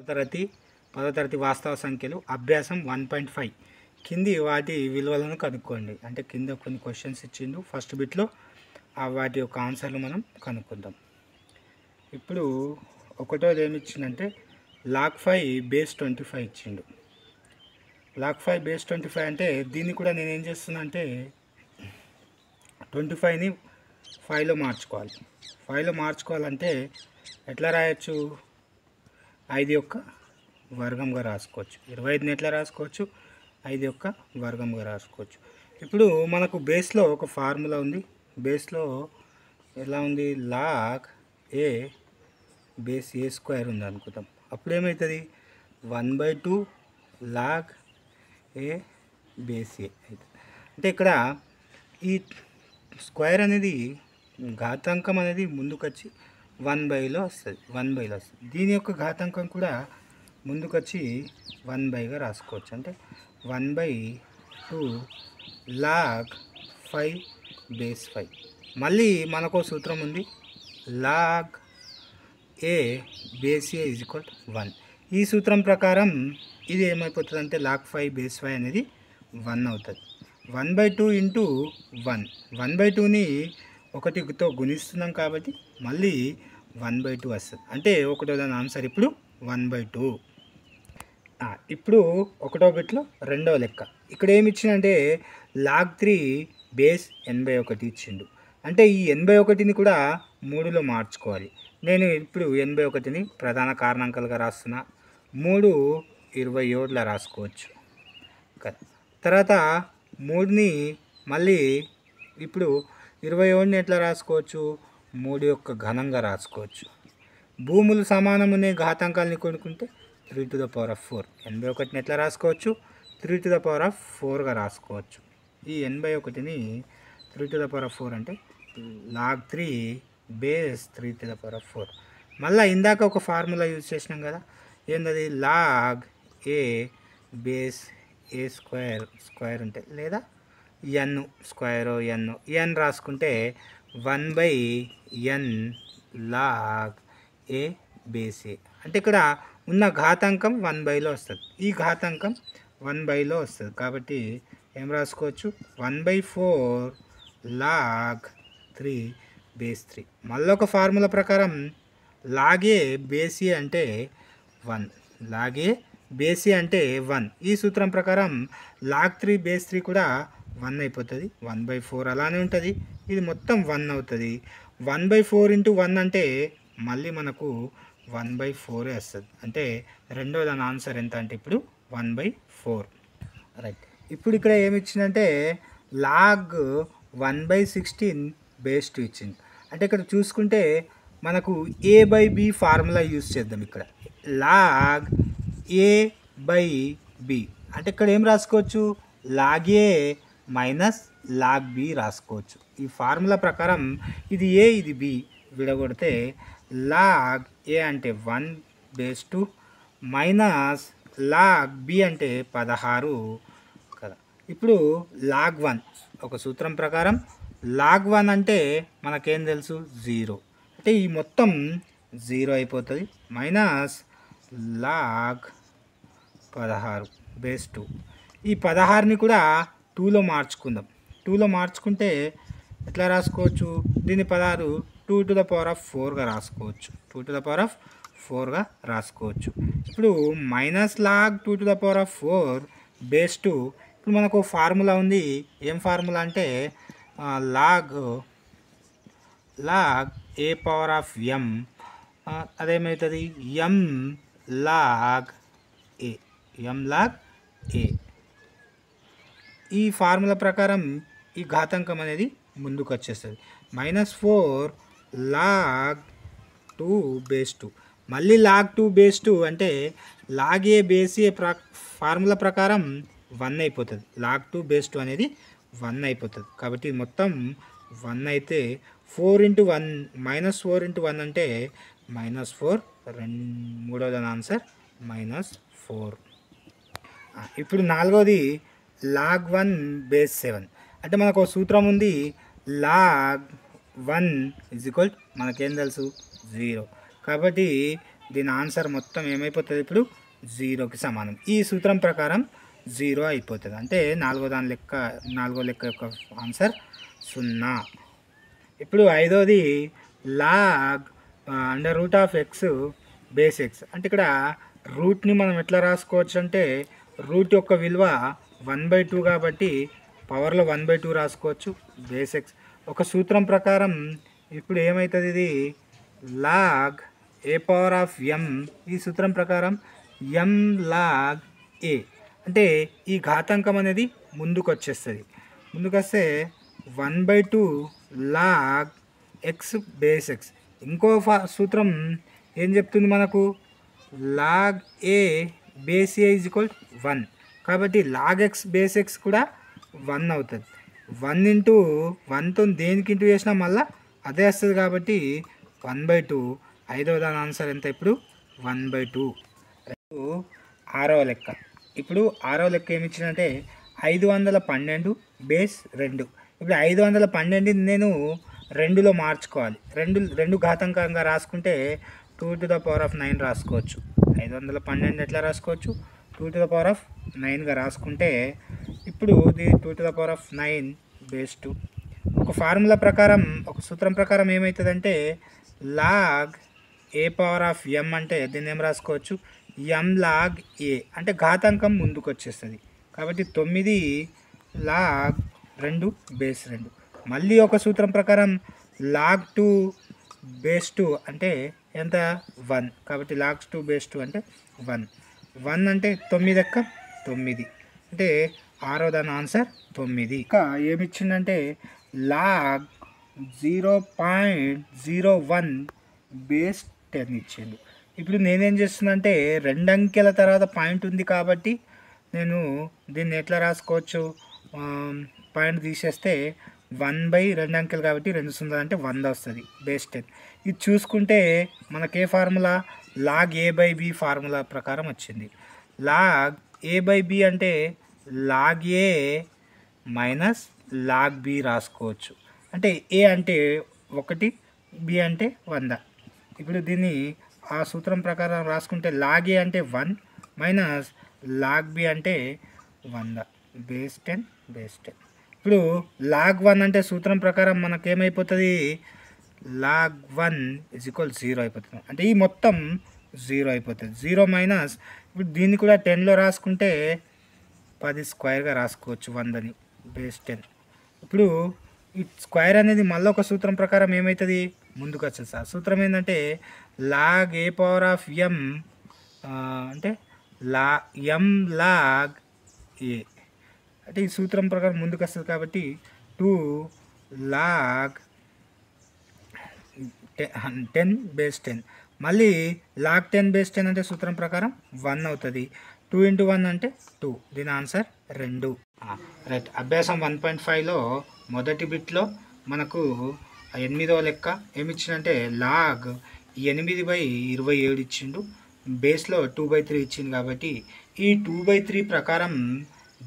తరగతి 10వ తరగతి వాస్తవ సంఖ్యలు అభ్యాసం 1.5 కింది వాటి విలువలను కనుక్కోండి. అంటే కింద కొన్ని క్వశ్చన్స్ ఇచ్చిండు ఫస్ట్ బిట్లో, వాటి యొక్క ఆన్సర్లు మనం కనుక్కుందాం. ఇప్పుడు ఒకటోది ఏమి ఇచ్చిందంటే log 5 బేస్ 25 ఇచ్చిండు. log 5 బేస్ 25 అంటే దీన్ని కూడా నేను ఏం చేస్తున్నా అంటే 25ని 5లో మార్చుకోవాలి. 5లో మార్చుకోవాలంటే ఎట్లా రాయొచ్చు? 5 యొక్క వర్గంగా రాసుకోవచ్చు. 25ని ఎట్లా రాసుకోవచ్చు? 5 యొక్క వర్గంగా రాసుకోవచ్చు. ఇప్పుడు మనకు బేస్లో ఒక ఫార్ములా ఉంది. బేస్లో ఎలా ఉంది? Log a base A square ఉంది అనుకుందాం. అప్పుడు ఏమవుతుంది? 1/2 లాగ్ ఏ బేస్ ఏ అవుతుంది. అంటే ఇక్కడ ఈ స్క్వేర్ అనేది ఘాతాంకం అనేది ముందుకొచ్చి 1/లో వస్తుంది. 1/లో వస్తుంది. దీని యొక్క ఘాతాంకం కూడా ముందుకొచ్చి 1/గా రాసుకోవచ్చు. అంటే 1/2 లాగ్ 5 బేస్ 5. మళ్ళీ మనకు సూత్రం ఉంది, log a base A is equal to 1. ఈ సూత్రం ప్రకారం ఇది ఏమైపోతుంది అంటే లాగ్ 5 బేస్ 5 అనేది 1 అవుతుంది. 1/2 ఇంటూ 1. 1/2ని 1తో గుణిస్తున్నాం కాబట్టి మళ్ళీ 1/2 వస్తుంది. అంటే ఒకటో దాని ఆన్సర్ ఇప్పుడు 1/2. ఇప్పుడు ఒకటో బిట్లో రెండవ లెక్క. ఇక్కడ ఏమి ఇచ్చిందంటే లాగ్ 3 బేస్ 81 ఇచ్చిండు. అంటే ఈ 81ని కూడా 3లో మార్చుకోవాలి. నేను ఇప్పుడు 81ని ప్రధాన కారణాంకాలుగా రాస్తున్నా. 3 27లా రాసుకోవచ్చు. తర్వాత 3ని మళ్ళీ ఇప్పుడు 27ని ఎట్లా రాసుకోవచ్చు? 3 యొక్క ఘనంగా రాసుకోవచ్చు. భూములు సమానమునే ఘాతాంకాలని కొనుక్కుంటే 3/4. 81ని ఎట్లా రాసుకోవచ్చు? 3/4గా రాసుకోవచ్చు. ఈ 81ని 3/4 అంటే లాగ్ 3 బేస్ 3/4. మళ్ళీ ఇందాక ఒక ఫార్ములా యూజ్ చేసినాం కదా, ఏంటది? Log a base A square ఉంటే లేదా ఎన్ స్క్వేర్ ఎన్ రాసుకుంటే 1/n లాగ్ ఏ బేస్ ఏ. అంటే ఇక్కడ ఉన్న ఘాతాంకం 1/లో వస్తుంది. ఈ ఘాతాంకం 1/లో వస్తుంది కాబట్టి ఏం రాసుకోవచ్చు? 1/4 లాగ్ 3 బేస్ 3. మళ్ళీ ఒక ఫార్ములా ప్రకారం లాగ్ ఏ బేస్ ఏ అంటే 1. లాగ్ ఏ బేస్ ఏ అంటే 1. ఈ సూత్రం ప్రకారం లాగ్ 3 బేస్ 3 కూడా 1 అయిపోతుంది. 1/4 అలానే ఉంటుంది. ఇది మొత్తం 1 అవుతుంది. 1/4 ఇంటూ 1 అంటే మళ్ళీ మనకు 1/4 వస్తుంది. అంటే రెండో దాని ఆన్సర్ ఎంత అంటే ఇప్పుడు 1/4. రైట్. ఇప్పుడు ఇక్కడ ఏమి ఇచ్చిందంటే లాగ్ 1/16 బేస్ 2 ఇచ్చింది. అంటే ఇక్కడ చూసుకుంటే మనకు a/b ఫార్ములా యూజ్ చేద్దాం. ఇక్కడ లాగ్ a/b అంటే ఇక్కడ ఏం రాసుకోవచ్చు? లాగ్ ఏ మైనస్ లాగ్ బి రాసుకోవచ్చు. ఈ ఫార్ములా ప్రకారం ఇది ఏ ఇది బి విడగొడితే లాగ్ ఏ అంటే 1 బేస్ 2 మైనస్ లాగ్ బి అంటే 16 కదా. ఇప్పుడు లాగ్ 1 ఒక సూత్రం ప్రకారం లాగ్ 1 అంటే మనకేం తెలుసు? 0. అంటే ఈ మొత్తం 0 అయిపోతుంది. Minus log 16 base 2. ఈ 16ని కూడా 2లో మార్చుకుందాం. 2లో మార్చుకుంటే ఎట్లా రాసుకోవచ్చు? దీన్ని 16 2/4గా రాసుకోవచ్చు. 2/4గా రాసుకోవచ్చు. ఇప్పుడు మైనస్ లాగ్ 2/4 బేస్ 2. ఇప్పుడు మనకు ఫార్ములా ఉంది. ఏం ఫార్ములా అంటే log A power of M అదేమవుతుంది? M log A. ఈ ఫార్ములా ప్రకారం ఈ ఘాతాంకం అనేది ముందుకు వచ్చేస్తుంది. -4 లాగ్ 2 బేస్ 2. మళ్ళీ లాగ్ 2 బేస్ 2 అంటే log a base A formula ప్రకారం 1 అయిపోతుంది. లాగ్ 2 బేస్ 2 అనేది 1 అయిపోతుంది. కాబట్టి మొత్తం 1 అయితే 4 ఇంటూ 1 -4 ఇంటూ 1 అంటే -4. మూడో దాని ఆన్సర్ -4. ఇప్పుడు నాలుగోది లాగ్ 1 బేస్ 7. అంటే మనకు ఒక సూత్రం ఉంది, లాగ్ 1 ఈజ్ ఈక్వల్ మనకేం తెలుసు? 0. కాబట్టి దీని ఆన్సర్ మొత్తం ఏమైపోతుంది ఇప్పుడు 0కి సమానం. ఈ సూత్రం ప్రకారం 0 అయిపోతుంది. అంటే నాలుగో లెక్క యొక్క ఆన్సర్ 0. ఇప్పుడు ఐదోది లాగ్ √(x) బేస్ x. అంటే ఇక్కడ రూట్ని మనం ఎట్లా రాసుకోవచ్చు అంటే రూట్ యొక్క విలువ 1/2 కాబట్టి పవర్లో 1/2 రాసుకోవచ్చు బేస్ x. ఒక సూత్రం ప్రకారం ఇప్పుడు ఏమవుతుంది, ఇది లాగ్ a⁴m. ఈ సూత్రం ప్రకారం m log a అంటే ఈ ఘాతాంకం అనేది ముందుకు వచ్చేస్తుంది. ముందుకు వస్తే 1/2 లాగ్ x బేస్ x. ఇంకో సూత్రం ఏం చెప్తుంది మనకు, లాగ్ a బేస్ a = 1. కాబట్టి లాగ్ x బేస్ x కూడా 1 అవుతుంది. 1 × 1తో దేనికి ఇంటూ చేసినా మళ్ళీ అదే వస్తుంది కాబట్టి 1/2. ఐదవ దాని ఆన్సర్ ఎంత ఇప్పుడు 1/2. ఆరవ లెక్క. ఇప్పుడు ఆరవ లెక్క ఏమి ఇచ్చిందంటే 512 బేస్ 2. ఇప్పుడు 512 నేను 2లో మార్చుకోవాలి. రెండు ఘాతాంకంగా రాసుకుంటే 2⁻9 రాసుకోవచ్చు. 512 ఎట్లా రాసుకోవచ్చు, 2⁻9గా రాసుకుంటే ఇప్పుడు ఇది 2⁻9 బేస్ 2. ఒక ఫార్ములా ప్రకారం, ఒక సూత్రం ప్రకారం ఏమవుతుందంటే లాగ్ a⁴m అంటే దీన్ని ఏం రాసుకోవచ్చు, m log a అంటే ఘాతాంకం ముందుకు వచ్చేస్తుంది. కాబట్టి 9 లాగ్ 2 బేస్ 2. మళ్ళీ ఒక సూత్రం ప్రకారం లాగ్ 2 బేస్ 2 అంటే ఎంత 1. కాబట్టి లాగ్ 2 బేస్ 2 అంటే 1. 1 అంటే 9 ఎక్క 9 అంటే ఆరో దాని ఆన్సర్ 9. ఇంకా ఏమిచ్చిందంటే లాగ్ 0.01 బేస్ 10 ఇచ్చిండు. ఇప్పుడు నేనేం చేస్తున్నంటే 2 అంకెల తర్వాత పాయింట్ ఉంది కాబట్టి నేను దీన్ని ఎట్లా రాసుకోవచ్చు, పాయింట్ తీసేస్తే 1/2 అంకెలు కాబట్టి 2 0 అంటే 100 వస్తుంది బేస్ 10. ఇది చూసుకుంటే మనకే ఫార్ములా లాగ్ a/b ఫార్ములా ప్రకారం వచ్చింది. లాగ్ a/b అంటే log a minus log b రాసుకోవచ్చు. అంటే a అంటే 1, b అంటే 100. ఇప్పుడు దీన్ని ఆ సూత్రం ప్రకారం రాసుకుంటే లాగ్ a అంటే 1 మైనస్ లాగ్ b అంటే 100 బేస్ 10 బేస్ 10. ఇప్పుడు లాగ్ 1 అంటే సూత్రం ప్రకారం మనకేమైపోతుంది, లాగ్ 1 = 0 అయిపోతుంది. అంటే ఈ మొత్తం 0 అయిపోతుంది. 0 మైనస్ ఇప్పుడు దీన్ని కూడా 10లో రాసుకుంటే 10² రాసుకోవచ్చు 100ని బేస్ 10. ఇప్పుడు ఈ స్క్వేర్ అనేది మళ్ళీ ఒక సూత్రం ప్రకారం ఏమవుతుంది, ముందుకు వచ్చేసి. ఆ సూత్రం ఏంటంటే లాగ్ a⁴m అంటే m log a అంటే ఈ సూత్రం ప్రకారం ముందుకు వస్తుంది కాబట్టి 2 లాగ్ 10 బేస్ 10. మళ్ళీ లాగ్ 10 బేస్ 10 అంటే సూత్రం ప్రకారం 1 అవుతుంది. 2 × 1 అంటే 2. దీని ఆన్సర్ 2. రైట్. అభ్యాసం 1.5లో మొదటి బిట్లో మనకు 8వ లెక్క ఏమిచ్చిందంటే లాగ్ 8/27 ఇచ్చిండు. బేస్లో 2/3 ఇచ్చింది కాబట్టి ఈ 2/3 ప్రకారం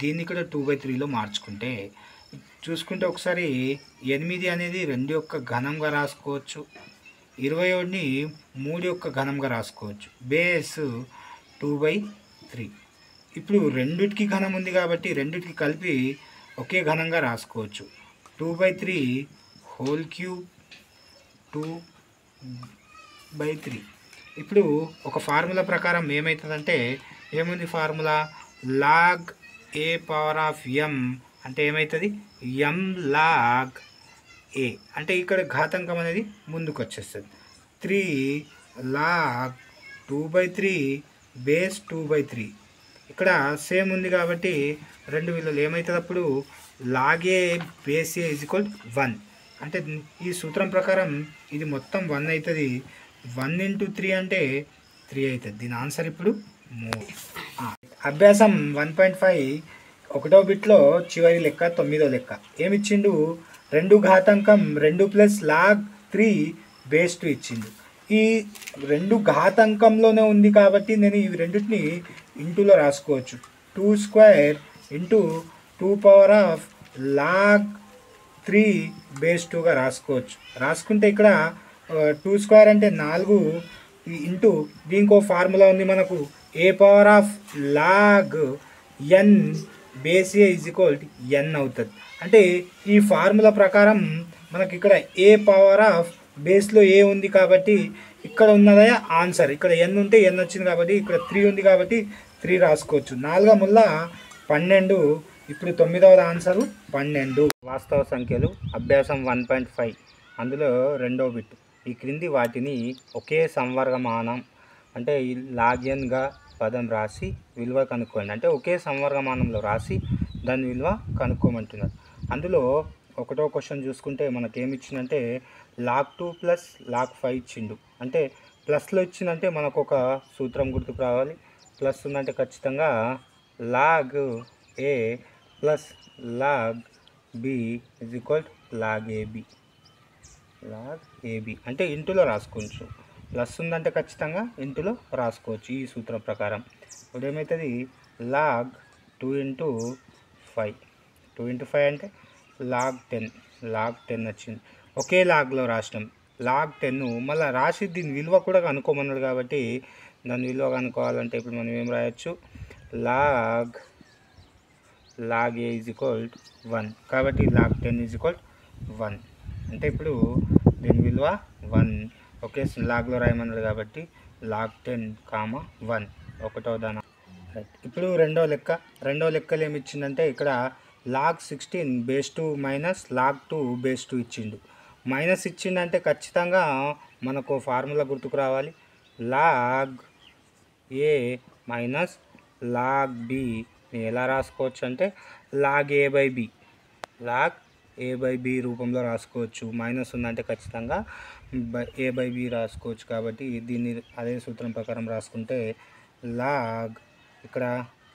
దీన్ని కూడా 2/3లో మార్చుకుంటే చూసుకుంటే ఒకసారి 8 అనేది 2 యొక్క ఘనంగా రాసుకోవచ్చు, 27ని 3 యొక్క ఘనంగా రాసుకోవచ్చు. బేస్ 2/3. ఇప్పుడు రెండిటికి ఘనం ఉంది కాబట్టి రెండిటికి కలిపి ఒకే ఘనంగా రాసుకోవచ్చు. 2/3 హోల్ క్యూబ్ 2/3. ఇప్పుడు ఒక ఫార్ములా ప్రకారం ఏమవుతుందంటే ఏముంది ఫార్ములా, లాగ్ a⁴m అంటే ఏమవుతుంది, m log a అంటే ఇక్కడ ఘాతాంకం అనేది ముందుకు వచ్చేస్తుంది. 3 లాగ్ 2/3 బేస్ 2/3. ఇక్కడ సేమ్ ఉంది కాబట్టి రెండు విలువలు ఏమవుతుంది, అప్పుడు లాగ్ a బేస్ a = 1. అంటే ఈ సూత్రం ప్రకారం ఇది మొత్తం 1 అవుతుంది. 1 × 3 అంటే 3 అవుతుంది. దీని ఆన్సర్ ఇప్పుడు 3. అభ్యాసం 1.5 ఒకటో బిట్లో చివరి లెక్క 9వ లెక్క ఏమిచ్చిండు, 2 ఘాతాంకం 2 + లాగ్ 3 బేస్ 2 ఇచ్చిండు. ఈ 2 ఘాతాంకంలోనే ఉంది కాబట్టి నేను ఈ రెండింటిని ఇంటూలో రాసుకోవచ్చు. 2² × 2 లాగ్ 3 బేస్ 2గా రాసుకోవచ్చు. రాసుకుంటే ఇక్కడ 2² అంటే 4 ఇంటూ దీనికి ఒక ఫార్ములా ఉంది మనకు A power of log N base A is equal to N అవుతుంది. అంటే ఈ ఫార్ములా ప్రకారం మనకి ఇక్కడ ఏ పవర్ ఆఫ్ బేస్లో ఏ ఉంది కాబట్టి ఇక్కడ ఉన్నదే ఆన్సర్. ఇక్కడ ఎన్ ఉంటే ఎన్ వచ్చింది కాబట్టి ఇక్కడ 3 ఉంది కాబట్టి 3 రాసుకోవచ్చు. 4 ముల్ల 12. ఇప్పుడు 9వ ఆన్సరు 12. వాస్తవ సంఖ్యలు అభ్యాసం 1.5 అందులో 2వ బిట్. ఈ క్రింది వాటిని ఒకే సంవర్గమానం అంటే లాగ్యన్గా పదం రాసి విలువ కనుక్కోండి. అంటే ఒకే సంవర్గమానంలో రాసి దాని విలువ కనుక్కోమంటున్నారు. అందులో ఒకటో క్వశ్చన్ చూసుకుంటే మనకేమి ఇచ్చిందంటే log 2 ప్లస్ log 5 ఇచ్చిండు. అంటే ప్లస్లో ఇచ్చిందంటే మనకు ఒక సూత్రం గుర్తుకు రావాలి. ప్లస్ ఉందంటే ఖచ్చితంగా log a plus log b is equal log ab. log ab అంటే ఇంటులో రాసుకోవచ్చు. ప్లస్ ఉందంటే ఖచ్చితంగా ఇంటులో రాసుకోవచ్చు ఈ సూత్రం ప్రకారం. ఇప్పుడు ఏమవుతుంది log 2 ఇంటూ 5. 2 ఇంటూ 5 అంటే log 10. log 10 వచ్చింది. ఒకే లాగ్లో రాసినాం log 10. మళ్ళీ రాసి దీని విలువ కూడా కనుక్కోమన్నాడు కాబట్టి దాని విలువ కనుక్కోవాలంటే ఇప్పుడు మనం ఏం రాయొచ్చు log a ఈజ్ ఈక్వల్ 1. కాబట్టి log 10 ఈజ్ ఈక్వల్ 1. అంటే ఇప్పుడు దీని విలువ 1. ఒకే లాగ్లో రాయమన్నాడు కాబట్టి log 10, 1 ఒకటో దాన. ఇప్పుడు రెండో లెక్కలు ఏమి ఇచ్చిందంటే ఇక్కడ log 16 base 2 minus log 2 base 2 ఇచ్చిండు. మైనస్ ఇచ్చిండంటే ఖచ్చితంగా మనకు ఫార్ములా గుర్తుకు రావాలి. log a minus log b ఎలా రాసుకోవచ్చు అంటే log a by b. log a by b రూపంలో రాసుకోవచ్చు. మైనస్ ఉందంటే ఖచ్చితంగా a బై b రాసుకోవచ్చు. కాబట్టి దీన్ని అదే సూత్రం ప్రకారం రాసుకుంటే log ఇక్కడ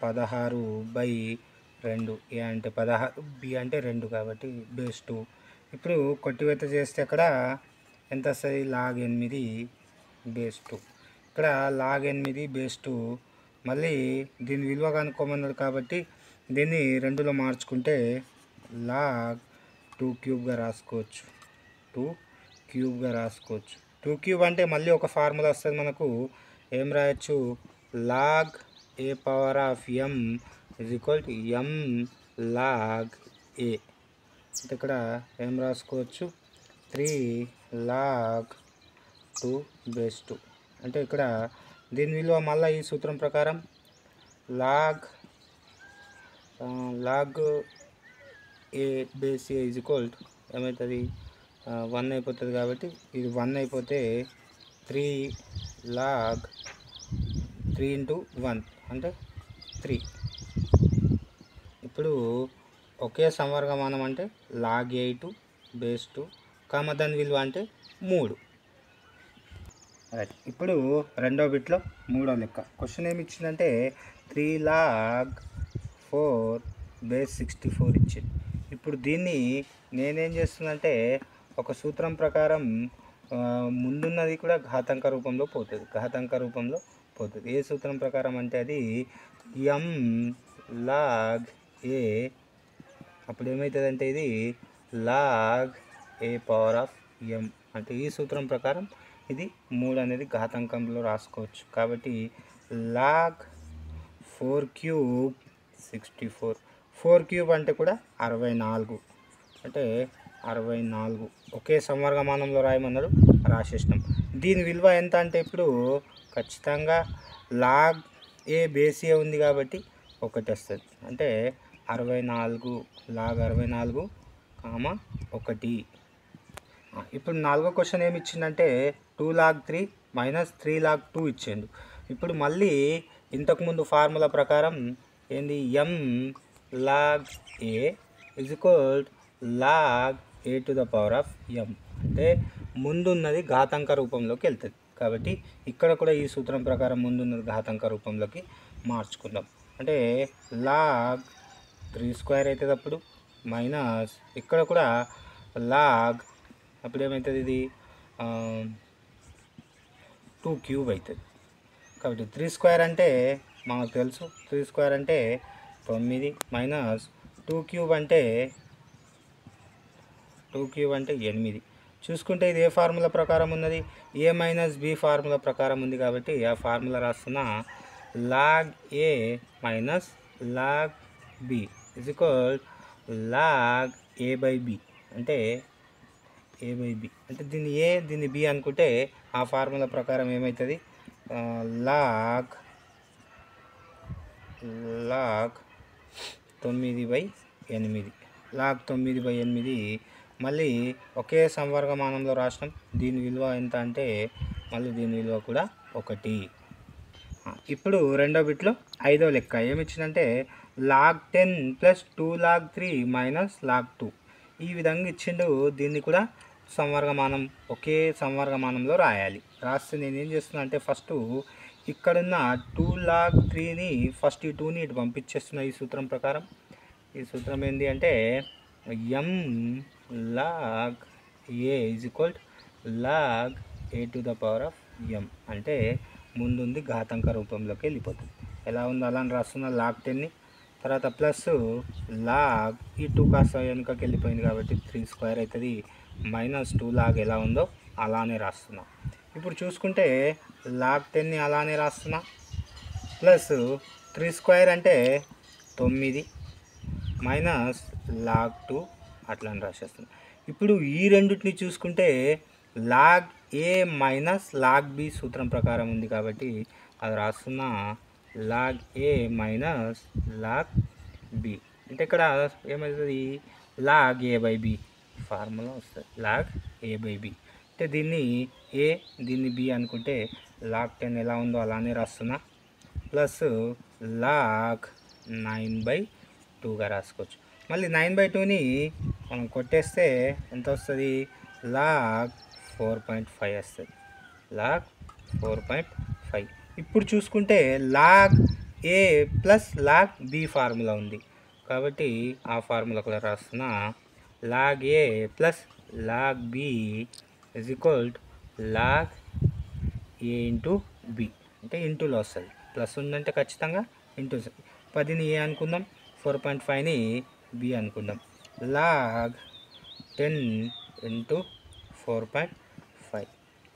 16/2 a అంటే 16 b అంటే 2 కాబట్టి బేస్ 2. ఇప్పుడు కొట్టివేత చేస్తే అక్కడ ఎంత వస్తుంది log 8 బేస్ 2. ఇక్కడ log 8 బేస్ 2. మళ్ళీ దీని విలువ కనుక్కోమన్నాడు కాబట్టి దీన్ని 2లో మార్చుకుంటే log 2 క్యూబ్గా రాసుకోవచ్చు. 2 క్యూబ్గా రాసుకోవచ్చు. 2 క్యూబ్ అంటే మళ్ళీ ఒక ఫార్ములా వస్తుంది మనకు. ఏం రాయొచ్చు log a power of m is equal to m log a. అంటే ఇక్కడ ఏం రాసుకోవచ్చు 3 log 2 బేస్ 2. అంటే ఇక్కడ దీని విలువ మళ్ళీ ఈ సూత్రం ప్రకారం log a base a is equal to ఏమవుతుంది 1 అయిపోతుంది. కాబట్టి ఇది 1 అయిపోతే 3 log 3 ఇంటూ 1 అంటే 3. ఇప్పుడు ఒకే సంవర్గమానం అంటే log 8 బేస్ 2 దాని విలువ అంటే 3. రైట్. ఇప్పుడు రెండో బిట్లో మూడో లెక్క. క్వశ్చన్ ఏమి ఇచ్చిందంటే 3 log 4 బేస్ 64 ఇచ్చింది. ఇప్పుడు దీన్ని నేనేం చేస్తుందంటే ఒక సూత్రం ప్రకారం ముందున్నది కూడా ఘాతాంక రూపంలో పోతుంది. ఏ సూత్రం ప్రకారం అంటే అది m log a. అప్పుడు ఏమవుతుందంటే ఇది log a power of m. అంటే ఈ సూత్రం ప్రకారం ఇది 3 అనేది ఘాతాంకంలో రాసుకోవచ్చు. కాబట్టి log 4 క్యూబ్ 64. 4 క్యూబ్ అంటే కూడా 64. అంటే 64 ఒకే సంవర్గమానంలో రాయమన్నాడు రాసేసినాం. దీని విలువ ఎంత అంటే ఇప్పుడు ఖచ్చితంగా log a బేస్ a ఉంది కాబట్టి 1 వస్తుంది. అంటే 64 log 64, 1. ఇప్పుడు నాలుగో క్వశ్చన్ ఏమి ఇచ్చిందంటే 2 log 3 మైనస్ 3 log 2 ఇచ్చిండు. ఇప్పుడు మళ్ళీ ఇంతకుముందు ఫార్ములా ప్రకారం ఏంది m log a is equal log a to the power of m. అంటే ముందున్నది ఘాతాంక రూపంలోకి వెళ్తుంది. కాబట్టి ఇక్కడ కూడా ఈ సూత్రం ప్రకారం ముందున్నది ఘాతాంక రూపంలోకి మార్చుకుందాం. అంటే log 3² అవుతుంది. అప్పుడు మైనస్ ఇక్కడ కూడా log అప్పుడు ఏమవుతుంది ఇది 2 క్యూబ్ అవుతుంది. కాబట్టి 3² అంటే మనకు తెలుసు 3² అంటే 9 మైనస్ 2 క్యూబ్ అంటే 8. చూసుకుంటే ఇది ఏ ఫార్ములా ప్రకారం ఉన్నది, ఏ మైనస్ బి ఫార్ములా ప్రకారం ఉంది కాబట్టి ఆ ఫార్ములా రాస్తున్నా. Log A minus log b is equal log A by b, అంటే ఏ బై బి అంటే దీన్ని ఏ దీన్ని బి అనుకుంటే ఆ ఫార్ములా ప్రకారం ఏమవుతుంది, లాగ్ 9/8, లాగ్ 9/8. మళ్ళీ ఒకే సంవర్గమానంలో రాష్ట్రం. దీని విలువ ఎంత అంటే మళ్ళీ దీని విలువ కూడా 1. ఇప్పుడు రెండో బిట్లో ఐదో లెక్క ఏమిచ్చిందంటే log 10 plus 2 log 3 minus log 2. ఈ విధంగా ఇచ్చిండు. దీన్ని కూడా సంవర్గమానం ఒకే సంవర్గమానంలో రాయాలి. రాస్తే నేను ఏం చేస్తున్నా అంటే ఫస్ట్ ఇక్కడున్న 2 లాగ్ 3ని ఫస్ట్ ఈ 2ని ఇటు పంపించేస్తున్నా. ఈ సూత్రం ప్రకారం ఈ సూత్రం ఏంటి అంటే m log a is equal log a to the power of m, అంటే ముందుంది ఘాతాంక రూపంలోకి వెళ్ళిపోతుంది. ఎలా ఉందో అలా రాస్తున్నా లాగ్ 10ని. తర్వాత ప్లస్ లాగ్ ఈ 2 కాస్త వెనుకకి వెళ్ళిపోయింది కాబట్టి 3 స్క్వేర్ అవుతుంది. మైనస్ 2 లాగ్ ఎలా ఉందో అలానే రాస్తున్నా. ఇప్పుడు చూసుకుంటే లాగ్ 10ని అలానే రాస్తున్నా. ప్లస్ 3 స్క్వేర్ అంటే 9 మైనస్ లాగ్ 2 అట్లా అని రాసేస్తున్నా. ఇప్పుడు ఈ రెండింటిని చూసుకుంటే లాగ్ ఏ మైనస్ లాగ్ బి సూత్రం ప్రకారం ఉంది కాబట్టి అది రాస్తున్నా. లాగ్ ఏ మైనస్ లాగ్ బి అంటే ఇక్కడ ఏమవుతుంది, log A by B formula వస్తుంది. లాగ్ ఏ బై బి అంటే దీన్ని ఏ దీన్ని బి అనుకుంటే లాగ్ 10 ఎలా ఉందో అలానే రాస్తున్నా. ప్లస్ లాగ్ 9/2గా రాసుకోవచ్చు. మళ్ళీ 9/2ని మనం కొట్టేస్తే ఎంత వస్తుంది, లాగ్ 4.5 వస్తుంది. లాగ్ 4.5. ఇప్పుడు చూసుకుంటే లాగ్ ఏ ప్లస్ లాగ్ బి ఫార్ములా ఉంది కాబట్టి ఆ ఫార్ములా కూడా రాస్తున్నా. Log A plus log b is equal log a into b, అంటే ఇంటూలో వస్తుంది. ప్లస్ ఉందంటే ఖచ్చితంగా ఇంటూ. 10ని ఏ అనుకుందాం, 4.5ని బి అనుకుందాం. లాగ్ 10 ఇంటూ 4.5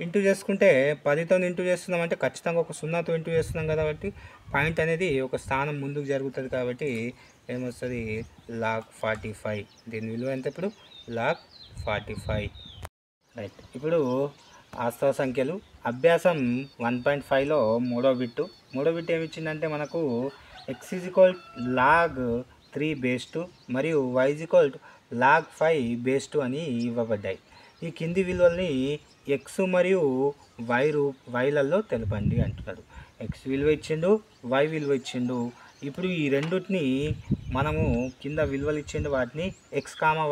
ఇంటూ చేసుకుంటే 10తో ఇంటూ చేస్తున్నాం అంటే ఖచ్చితంగా ఒక 0తో ఇంటూ చేస్తున్నాం కాబట్టి పాయింట్ అనేది ఒక స్థానం ముందుకు జరుగుతుంది కాబట్టి ఏమొస్తుంది, లాగ్ 45. దీని విలువ ఎంత ఇప్పుడు, లాగ్ 45. రైట్. ఇప్పుడు వాస్తవ సంఖ్యలు అభ్యాసం 1.5లో మూడో బిట్టు ఏమిచ్చిందంటే మనకు x is equal log 3 base 2 మరియు y is equal log 5 base 2 అని ఇవ్వబడ్డాయి. ఈ కింది విలువల్ని x మరియు వైలలో తెలపండి అంటున్నాడు. x విలువ ఇచ్చిండు, y విలువ ఇచ్చిండు. ఇప్పుడు ఈ రెండుటిని మనము కింద విలువలు ఇచ్చిండు వాటిని x,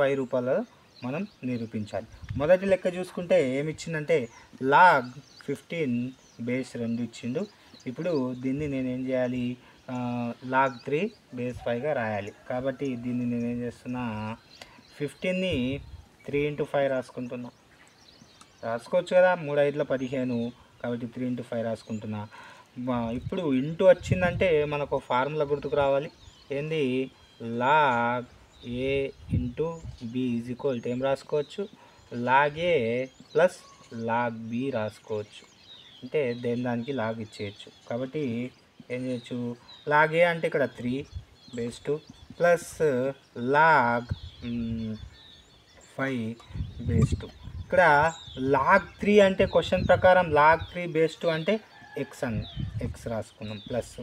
y రూపాల్లో మనం నిరూపించాలి. మొదటి లెక్క చూసుకుంటే ఏమిచ్చిందంటే లాగ్ 15 బేస్ 2 ఇచ్చిండు. ఇప్పుడు దీన్ని నేనేం చేయాలి, లాగ్ 3 బేస్ 5గా రాయాలి. కాబట్టి దీన్ని నేనేం చేస్తున్నా, 15ని 3 × 5 రాసుకుంటున్నా. రాసుకోవచ్చు కదా, 3 × 5 = 15 కాబట్టి 3 × 5 రాసుకుంటున్నా. ఇప్పుడు ఇంటూ వచ్చిందంటే మనకు ఫార్ములా గుర్తుకు రావాలి. ఏంది, log a into b is equal ఏం రాసుకోవచ్చు, లాగ్ ఏ ప్లస్ లాగ్ బి రాసుకోవచ్చు. అంటే దేని దానికి లాగ్ ఇచ్చేయచ్చు. కాబట్టి ఏం చేయొచ్చు, లాగ్ ఏ అంటే ఇక్కడ 3 బేస్ 2 ప్లస్ లాగ్ 5 బేస్ 2. ఇక్కడ లాగ్ 3 అంటే క్వశ్చన్ ప్రకారం లాగ్ 3 బేస్ 2 అంటే ఎక్స్ రాసుకున్నాం. ప్లస్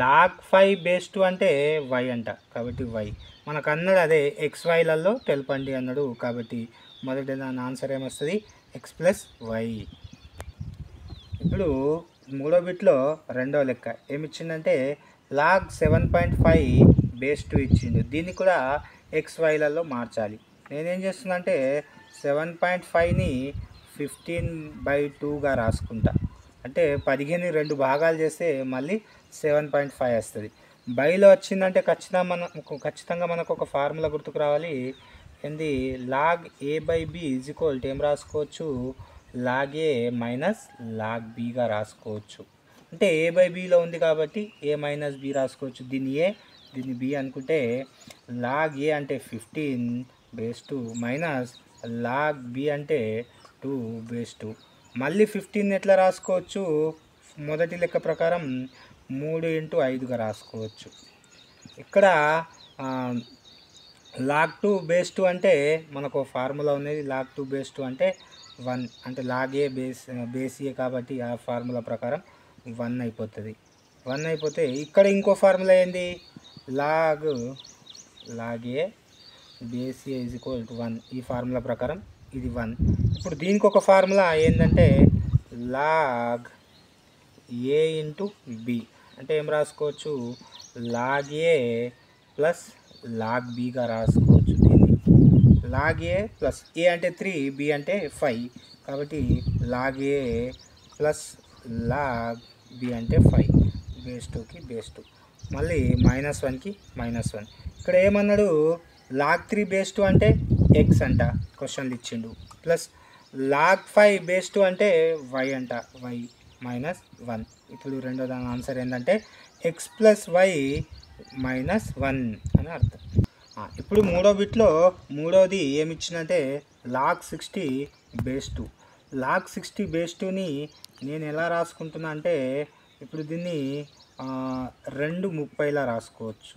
లాగ్ 5 బేస్ 2 అంటే వై అంట కాబట్టి వై. మనకు అన్నాడు అదే XYలలో తెలపండి అన్నాడు కాబట్టి మొదటి దాని ఆన్సర్ ఏమొస్తుంది, ఎక్స్ ప్లస్ వై. ఇప్పుడు మూడో బిట్లో రెండో లెక్క ఏమిచ్చిందంటే లాగ్ 7.5 బేస్ 2 ఇచ్చిండు. దీన్ని కూడా XYలలో మార్చాలి. నేనేం చేస్తున్నా అంటే 7.5ని 15/2గా రాసుకుంటా. అంటే 15ని 2 భాగాలు చేస్తే మళ్ళీ 7.5 వస్తుంది. బైలో వచ్చిందంటే ఖచ్చితంగా మనకు ఒక ఫార్ములా గుర్తుకు రావాలి. ఏంది, log A by B is equal ఏం రాసుకోవచ్చు, లాగ్ ఏ మైనస్ లాగ్ బిగా రాసుకోవచ్చు. అంటే ఏ బై బిలో ఉంది కాబట్టి ఏ మైనస్ బి రాసుకోవచ్చు. దీన్ని ఏ దీన్ని బి అనుకుంటే లాగ్ ఏ అంటే 15 బేస్ 2 మైనస్ లాగ్ బి అంటే 2 బేస్ 2. మళ్ళీ 15 ఎట్లా రాసుకోవచ్చు? మొదటి లెక్క ప్రకారం 3 ఇంటూ 5గా రాసుకోవచ్చు. ఇక్కడ లాగ్ 2 బేస్ 2 అంటే మనకు ఫార్ములా ఉన్నది. లాగ్ 2 బేస్ 2 అంటే 1, అంటే లాగ్ ఏ బేస్ ఏ కాబట్టి ఆ ఫార్ములా ప్రకారం 1 అయిపోతుంది. 1 అయిపోతే ఇక్కడ ఇంకో ఫార్ములా ఏంది? Log a base A is equal to 1. ఈ ఫార్ములా ప్రకారం ఇది 1. ఇప్పుడు దీనికి ఒక ఫార్ములా ఏంటంటే లాగ్ ఏ ఇంటూ బి అంటే ఏం రాసుకోవచ్చు? లాగ్ ఏ ప్లస్ లాగ్ బిగా రాసుకోవచ్చు. దీన్ని లాగ్ ఏ ప్లస్ ఏ అంటే 3, బి అంటే 5 కాబట్టి లాగ్ ఏ ప్లస్ లాగ్ బి అంటే 5 బేస్ 2కి బేస్ 2. మళ్ళీ -1కి -1. ఇక్కడ ఏమన్నాడు? లాగ్ 3 బేస్ 2 అంటే ఎక్స్ అంట, క్వశ్చన్లు ఇచ్చిండు. ప్లస్ లాగ్ 5 బేస్ 2 అంటే వై అంట, వై -1. ఇప్పుడు రెండో దాని ఆన్సర్ ఏంటంటే ఎక్స్ ప్లస్ వై -1 అని అర్థం. ఇప్పుడు మూడో బిట్లో మూడోది ఏమి ఇచ్చిందంటే లాగ్ 60 బేస్ 2. లాగ్ 60 బేస్ 2ని నేను ఎలా రాసుకుంటున్నా అంటే ఇప్పుడు దీన్ని 2/30లా రాసుకోవచ్చు,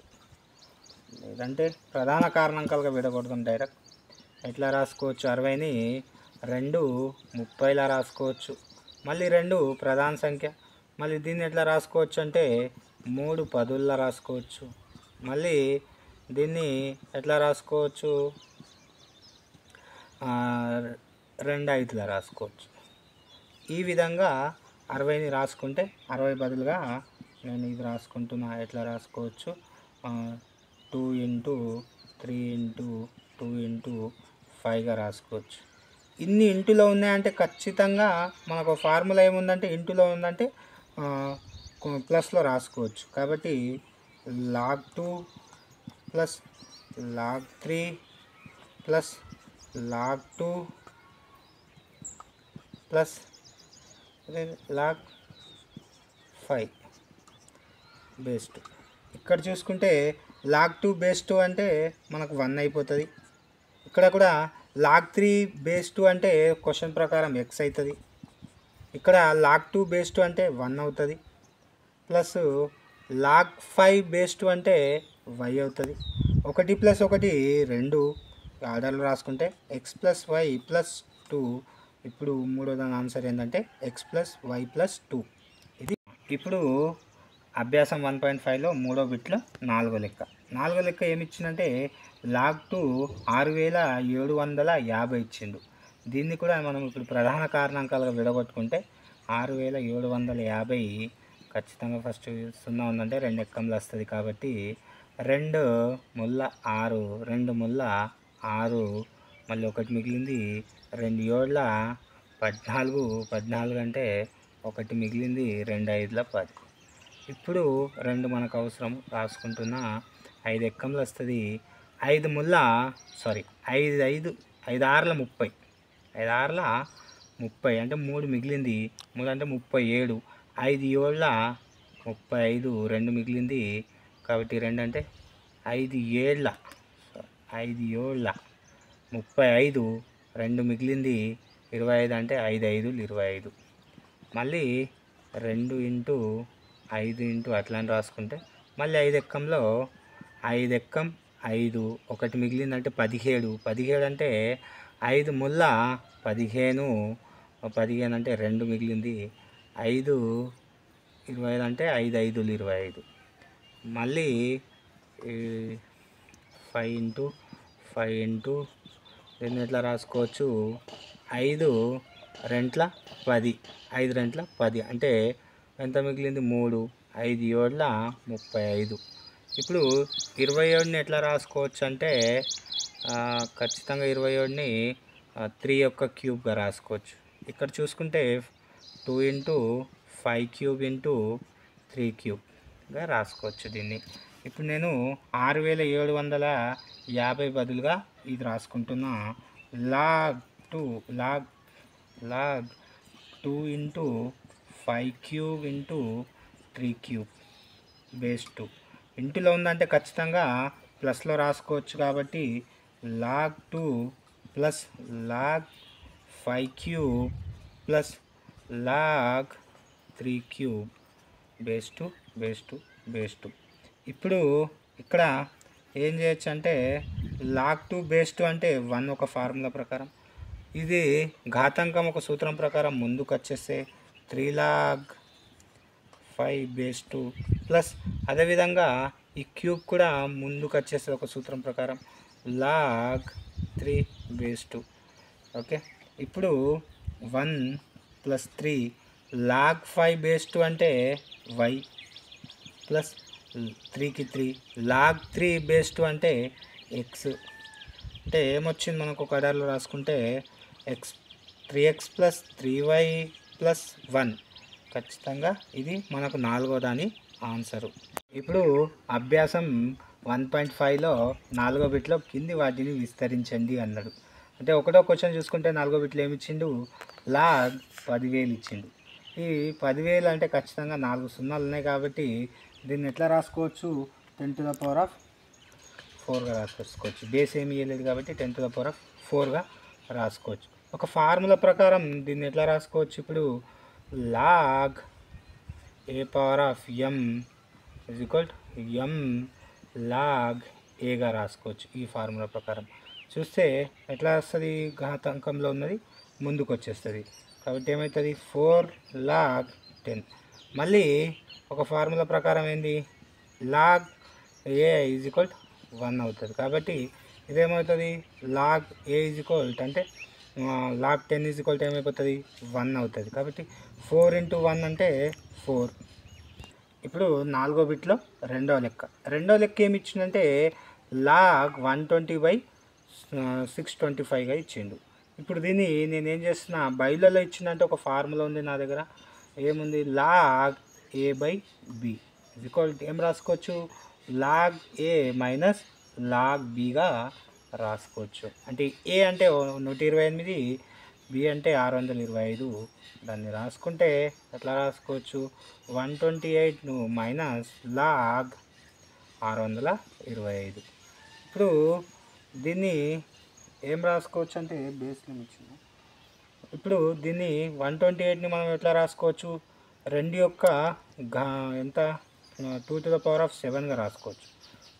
లేదంటే ప్రధాన కారణాంకాలుగా విడగొడతాం డైరెక్ట్. ఎట్లా రాసుకోవచ్చు? 60ని 2/30లా రాసుకోవచ్చు. మళ్ళీ 2 ప్రధాన సంఖ్య. మళ్ళీ దీన్ని ఎట్లా రాసుకోవచ్చు అంటే 3/10లా రాసుకోవచ్చు. మళ్ళీ దీన్ని ఎట్లా రాసుకోవచ్చు? 2/5లా రాసుకోవచ్చు. ఈ విధంగా 60ని రాసుకుంటే 60 బదులుగా నేను ఇది రాసుకుంటున్నా. ఎట్లా రాసుకోవచ్చు? 2 ఇంటూ 3 ఇంటూ 2 ఇంటూ 5గా రాసుకోవచ్చు. ఇన్ని ఇంటులో ఉన్నాయంటే ఖచ్చితంగా మనకు ఫార్ములా ఏముందంటే ఇంటులో ఉందంటే ప్లస్లో రాసుకోవచ్చు. కాబట్టి log 2 plus log 3 plus log 2 plus log 5 base 2. ఇక్కడ చూసుకుంటే లాగ్ 2 బేస్ 2 అంటే మనకు 1 అయిపోతుంది. ఇక్కడ కూడా లాగ్ 3 బేస్ 2 అంటే క్వశ్చన్ ప్రకారం ఎక్స్ అవుతుంది. ఇక్కడ లాగ్ 2 బేస్ 2 అంటే 1 అవుతుంది. ప్లస్ లాగ్ 5 బేస్ 2 అంటే వై అవుతుంది. 1 + 1 2 ఆర్డర్లో రాసుకుంటే ఎక్స్ ప్లస్ వై ప్లస్ 2. ఇప్పుడు మూడో దాని ఆన్సర్ ఏంటంటే ఎక్స్ ప్లస్ వై ప్లస్ 2. ఇది ఇప్పుడు అభ్యాసం 1.5లో మూడో బిట్లో నాలుగో లెక్క ఏమి ఇచ్చిందంటే లాగ్ 2 6750 ఇచ్చిండు. దీన్ని కూడా మనం ఇప్పుడు ప్రధాన కారణాంకాలుగా విడగొట్టుకుంటే 6750 ఖచ్చితంగా ఫస్ట్ 0 ఉందంటే 2 ఎక్కంలో వస్తుంది కాబట్టి 2 ముళ్ళ 6, 2 ముళ్ళ 6, మళ్ళీ 1 మిగిలింది, 2 ఏళ్ళ 14, 14 అంటే 1 మిగిలింది, 2 5ల 10. ఇప్పుడు 2 మనకు అవసరం రాసుకుంటున్న 5 ఎక్కంలో వస్తుంది. 5 ముళ్ళ 5 6ల 30, 5 6ల 30 అంటే 3 మిగిలింది, 3 అంటే 37, 5 ఏళ్ళ 35, 2 మిగిలింది కాబట్టి 2 అంటే 5 ఏళ్ళ 35, 2 మిగిలింది 25 అంటే 5 5లు 25. మళ్ళీ 2 ఇంటూ 5 ఇంటూ అట్లా అని రాసుకుంటే మళ్ళీ 5 ఎక్కంలో 5 ఎక్కం 5, 1 మిగిలిందంటే 17, 17 అంటే 5 ముళ్ళ 15, 15 అంటే 2 మిగిలింది, 5 25 అంటే 5 5లు 25. మళ్ళీ 5 ఇంటూ దీన్ని ఎట్లా రాసుకోవచ్చు? 5 2 10, 5 2 10 అంటే ఎంత మిగిలింది? 3, 5 ఏళ్ళ 35. ఇప్పుడు 27ని ఎట్లా రాసుకోవచ్చు అంటే ఖచ్చితంగా 27ని 3 యొక్క క్యూబ్గా రాసుకోవచ్చు. ఇక్కడ చూసుకుంటే 2 ఇంటూ 5 క్యూబ్ ఇంటూ 3 క్యూబ్గా రాసుకోవచ్చు దీన్ని. ఇప్పుడు నేను 6750 బదులుగా ఇది రాసుకుంటున్నా. Log 2 into 5 cube into 3 cube base 2. ఇంటిలో ఉందంటే ఖచ్చితంగా ప్లస్లో రాసుకోవచ్చు కాబట్టి log 2 plus log 5 cube plus log 3 cube base 2 base 2 base 2. ఇప్పుడు ఇక్కడ ఏం చేయొచ్చు అంటే లాగ్ 2 బేస్ 2 అంటే 1 ఒక ఫార్ములా ప్రకారం, ఇది ఘాతాంకం ఒక సూత్రం ప్రకారం ముందుకు వచ్చేస్తే 3 లాగ్ 5 బేస్ 2 ప్లస్ అదేవిధంగా ఈ క్యూబ్ కూడా ముందుకు వచ్చేస్తే ఒక సూత్రం ప్రకారం లాగ్ 3 బేస్ 2. ఓకే, ఇప్పుడు 1 ప్లస్ 3 లాగ్ 5 బేస్ 2 అంటే y ప్లస్ 3కి 3 లాగ్ 3 బేస్ 2 అంటే x. అంటే ఏమొచ్చింది మనకు ఒక ఆర్డర్లో రాసుకుంటే X 3x plus 3y plus 1. ఖచ్చితంగా ఇది మనకు 4వ దాని ఆన్సరు. ఇప్పుడు అభ్యాసం 1.5లో 4వ బిట్లో కింది వాటిని విస్తరించండి అన్నాడు. అంటే ఒకటో క్వశ్చన్ చూసుకుంటే 4వ బిట్లో ఏమి ఇచ్చిండు, లాగ్ 10,000 ఇచ్చిండు. ఈ 10,000 అంటే ఖచ్చితంగా 4 సున్నాలు ఉన్నాయి కాబట్టి దీన్ని ఎట్లా రాసుకోవచ్చు, 10⁴గా రాసుకోవచ్చు. బేస్ ఏమి ఇవ్వలేదు కాబట్టి 10⁴గా రాసుకోవచ్చు. ఒక ఫార్ములా ప్రకారం దీన్ని ఎట్లా రాసుకోవచ్చు, ఇప్పుడు లాగ్ a⁴m m లాగ్ ఏగా రాసుకోవచ్చు. ఈ ఫార్ములా ప్రకారం చూస్తే ఎట్లా వస్తుంది, ఘాతాంకంలో ఉన్నది ముందుకు వచ్చేస్తుంది కాబట్టి ఏమవుతుంది 4 లాగ్ 10. మళ్ళీ ఒక ఫార్ములా ప్రకారం ఏంది, లాగ్ ఏ ఈజ్ ఈక్వల్ 1 అవుతుంది కాబట్టి ఇదేమవుతుంది లాగ్ ఏ ఈజ్ ఈక్వల్ అంటే లాగ్ 10 ఈజ్ ఈక్వల్ ఏమైపోతుంది 1 అవుతుంది కాబట్టి 4 × 1 అంటే 4. ఇప్పుడు 4వ బిట్లో రెండవ లెక్క ఏమి ఇచ్చిందంటే లాగ్ 120/625గా ఇచ్చిండు. ఇప్పుడు దీన్ని నేనేం చేస్తున్నా, బైలలో ఇచ్చిందంటే ఒక ఫార్ములా ఉంది నా దగ్గర, ఏముంది లాగ్ a/b ఏం రాసుకోవచ్చు, లాగ్ a మైనస్ లాగ్ bగా రాసుకోవచ్చు. అంటే ఏ అంటే 128, బి అంటే 625. దాన్ని రాసుకుంటే ఎట్లా రాసుకోవచ్చు, 128 మైనస్ లాగ్ 625. ఇప్పుడు దీన్ని ఏం రాసుకోవచ్చు అంటే బేస్లో ఇచ్చింది. ఇప్పుడు దీన్ని 128ని మనం ఎట్లా రాసుకోవచ్చు, 2 యొక్క ఎంత 2⁻7గా రాసుకోవచ్చు.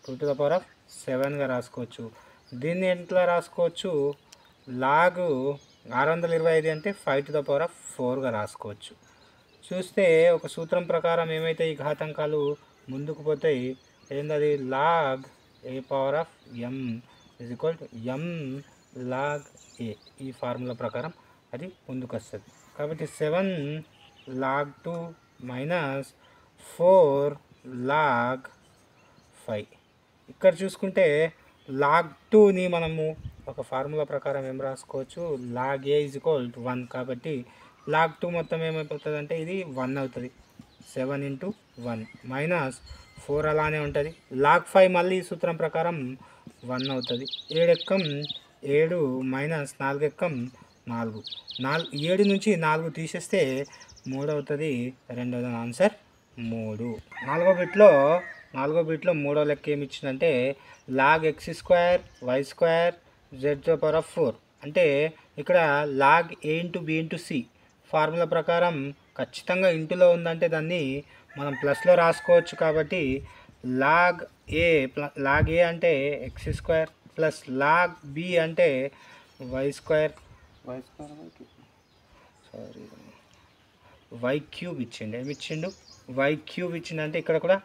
2⁻7గా రాసుకోవచ్చు. దీన్ని ఎట్లా రాసుకోవచ్చు, లాగు 625 అంటే 5⁴గా రాసుకోవచ్చు. చూస్తే ఒక సూత్రం ప్రకారం ఏమైతే ఈ ఘాతాంకాలు ముందుకు పోతాయి, ఏంటది log a⁴m m log A. ఈ ఫార్ములా ప్రకారం అది ముందుకు వస్తుంది కాబట్టి 7 లాగ్ 2 మైనస్ 4 లాగ్ 5. ఇక్కడ చూసుకుంటే లాగ్ 2ని మనము ఒక ఫార్ములా ప్రకారం ఏం రాసుకోవచ్చు, లాగ్ ఏ ఈజ్ ఈక్వల్ 1 కాబట్టి లాగ్ 2 మొత్తం ఏమైపోతుంది అంటే ఇది 1 అవుతుంది. 7 × 1 మైనస్ 4 అలానే ఉంటుంది. లాగ్ 5 మళ్ళీ సూత్రం ప్రకారం 1 అవుతుంది. 7 ఎక్కం 7 మైనస్ 4 ఎక్కం 4. 7 నుంచి 4 తీసేస్తే 3 అవుతుంది. రెండోది ఆన్సర్ 3. 4వ బిట్లో 3వ లెక్క ఏమి ఇచ్చిందంటే లాగ్ x² y² z⁴ అంటే ఇక్కడ log a × b × c formula ప్రకారం ఖచ్చితంగా ఇంటులో ఉందంటే దాన్ని మనం ప్లస్లో రాసుకోవచ్చు. కాబట్టి లాగ్ ఏ అంటే x² ప్లస్ లాగ్ b అంటే y² y³ ఇచ్చిండు. ఏమి ఇచ్చిండు, y³ ఇచ్చిండంటే ఇక్కడ కూడా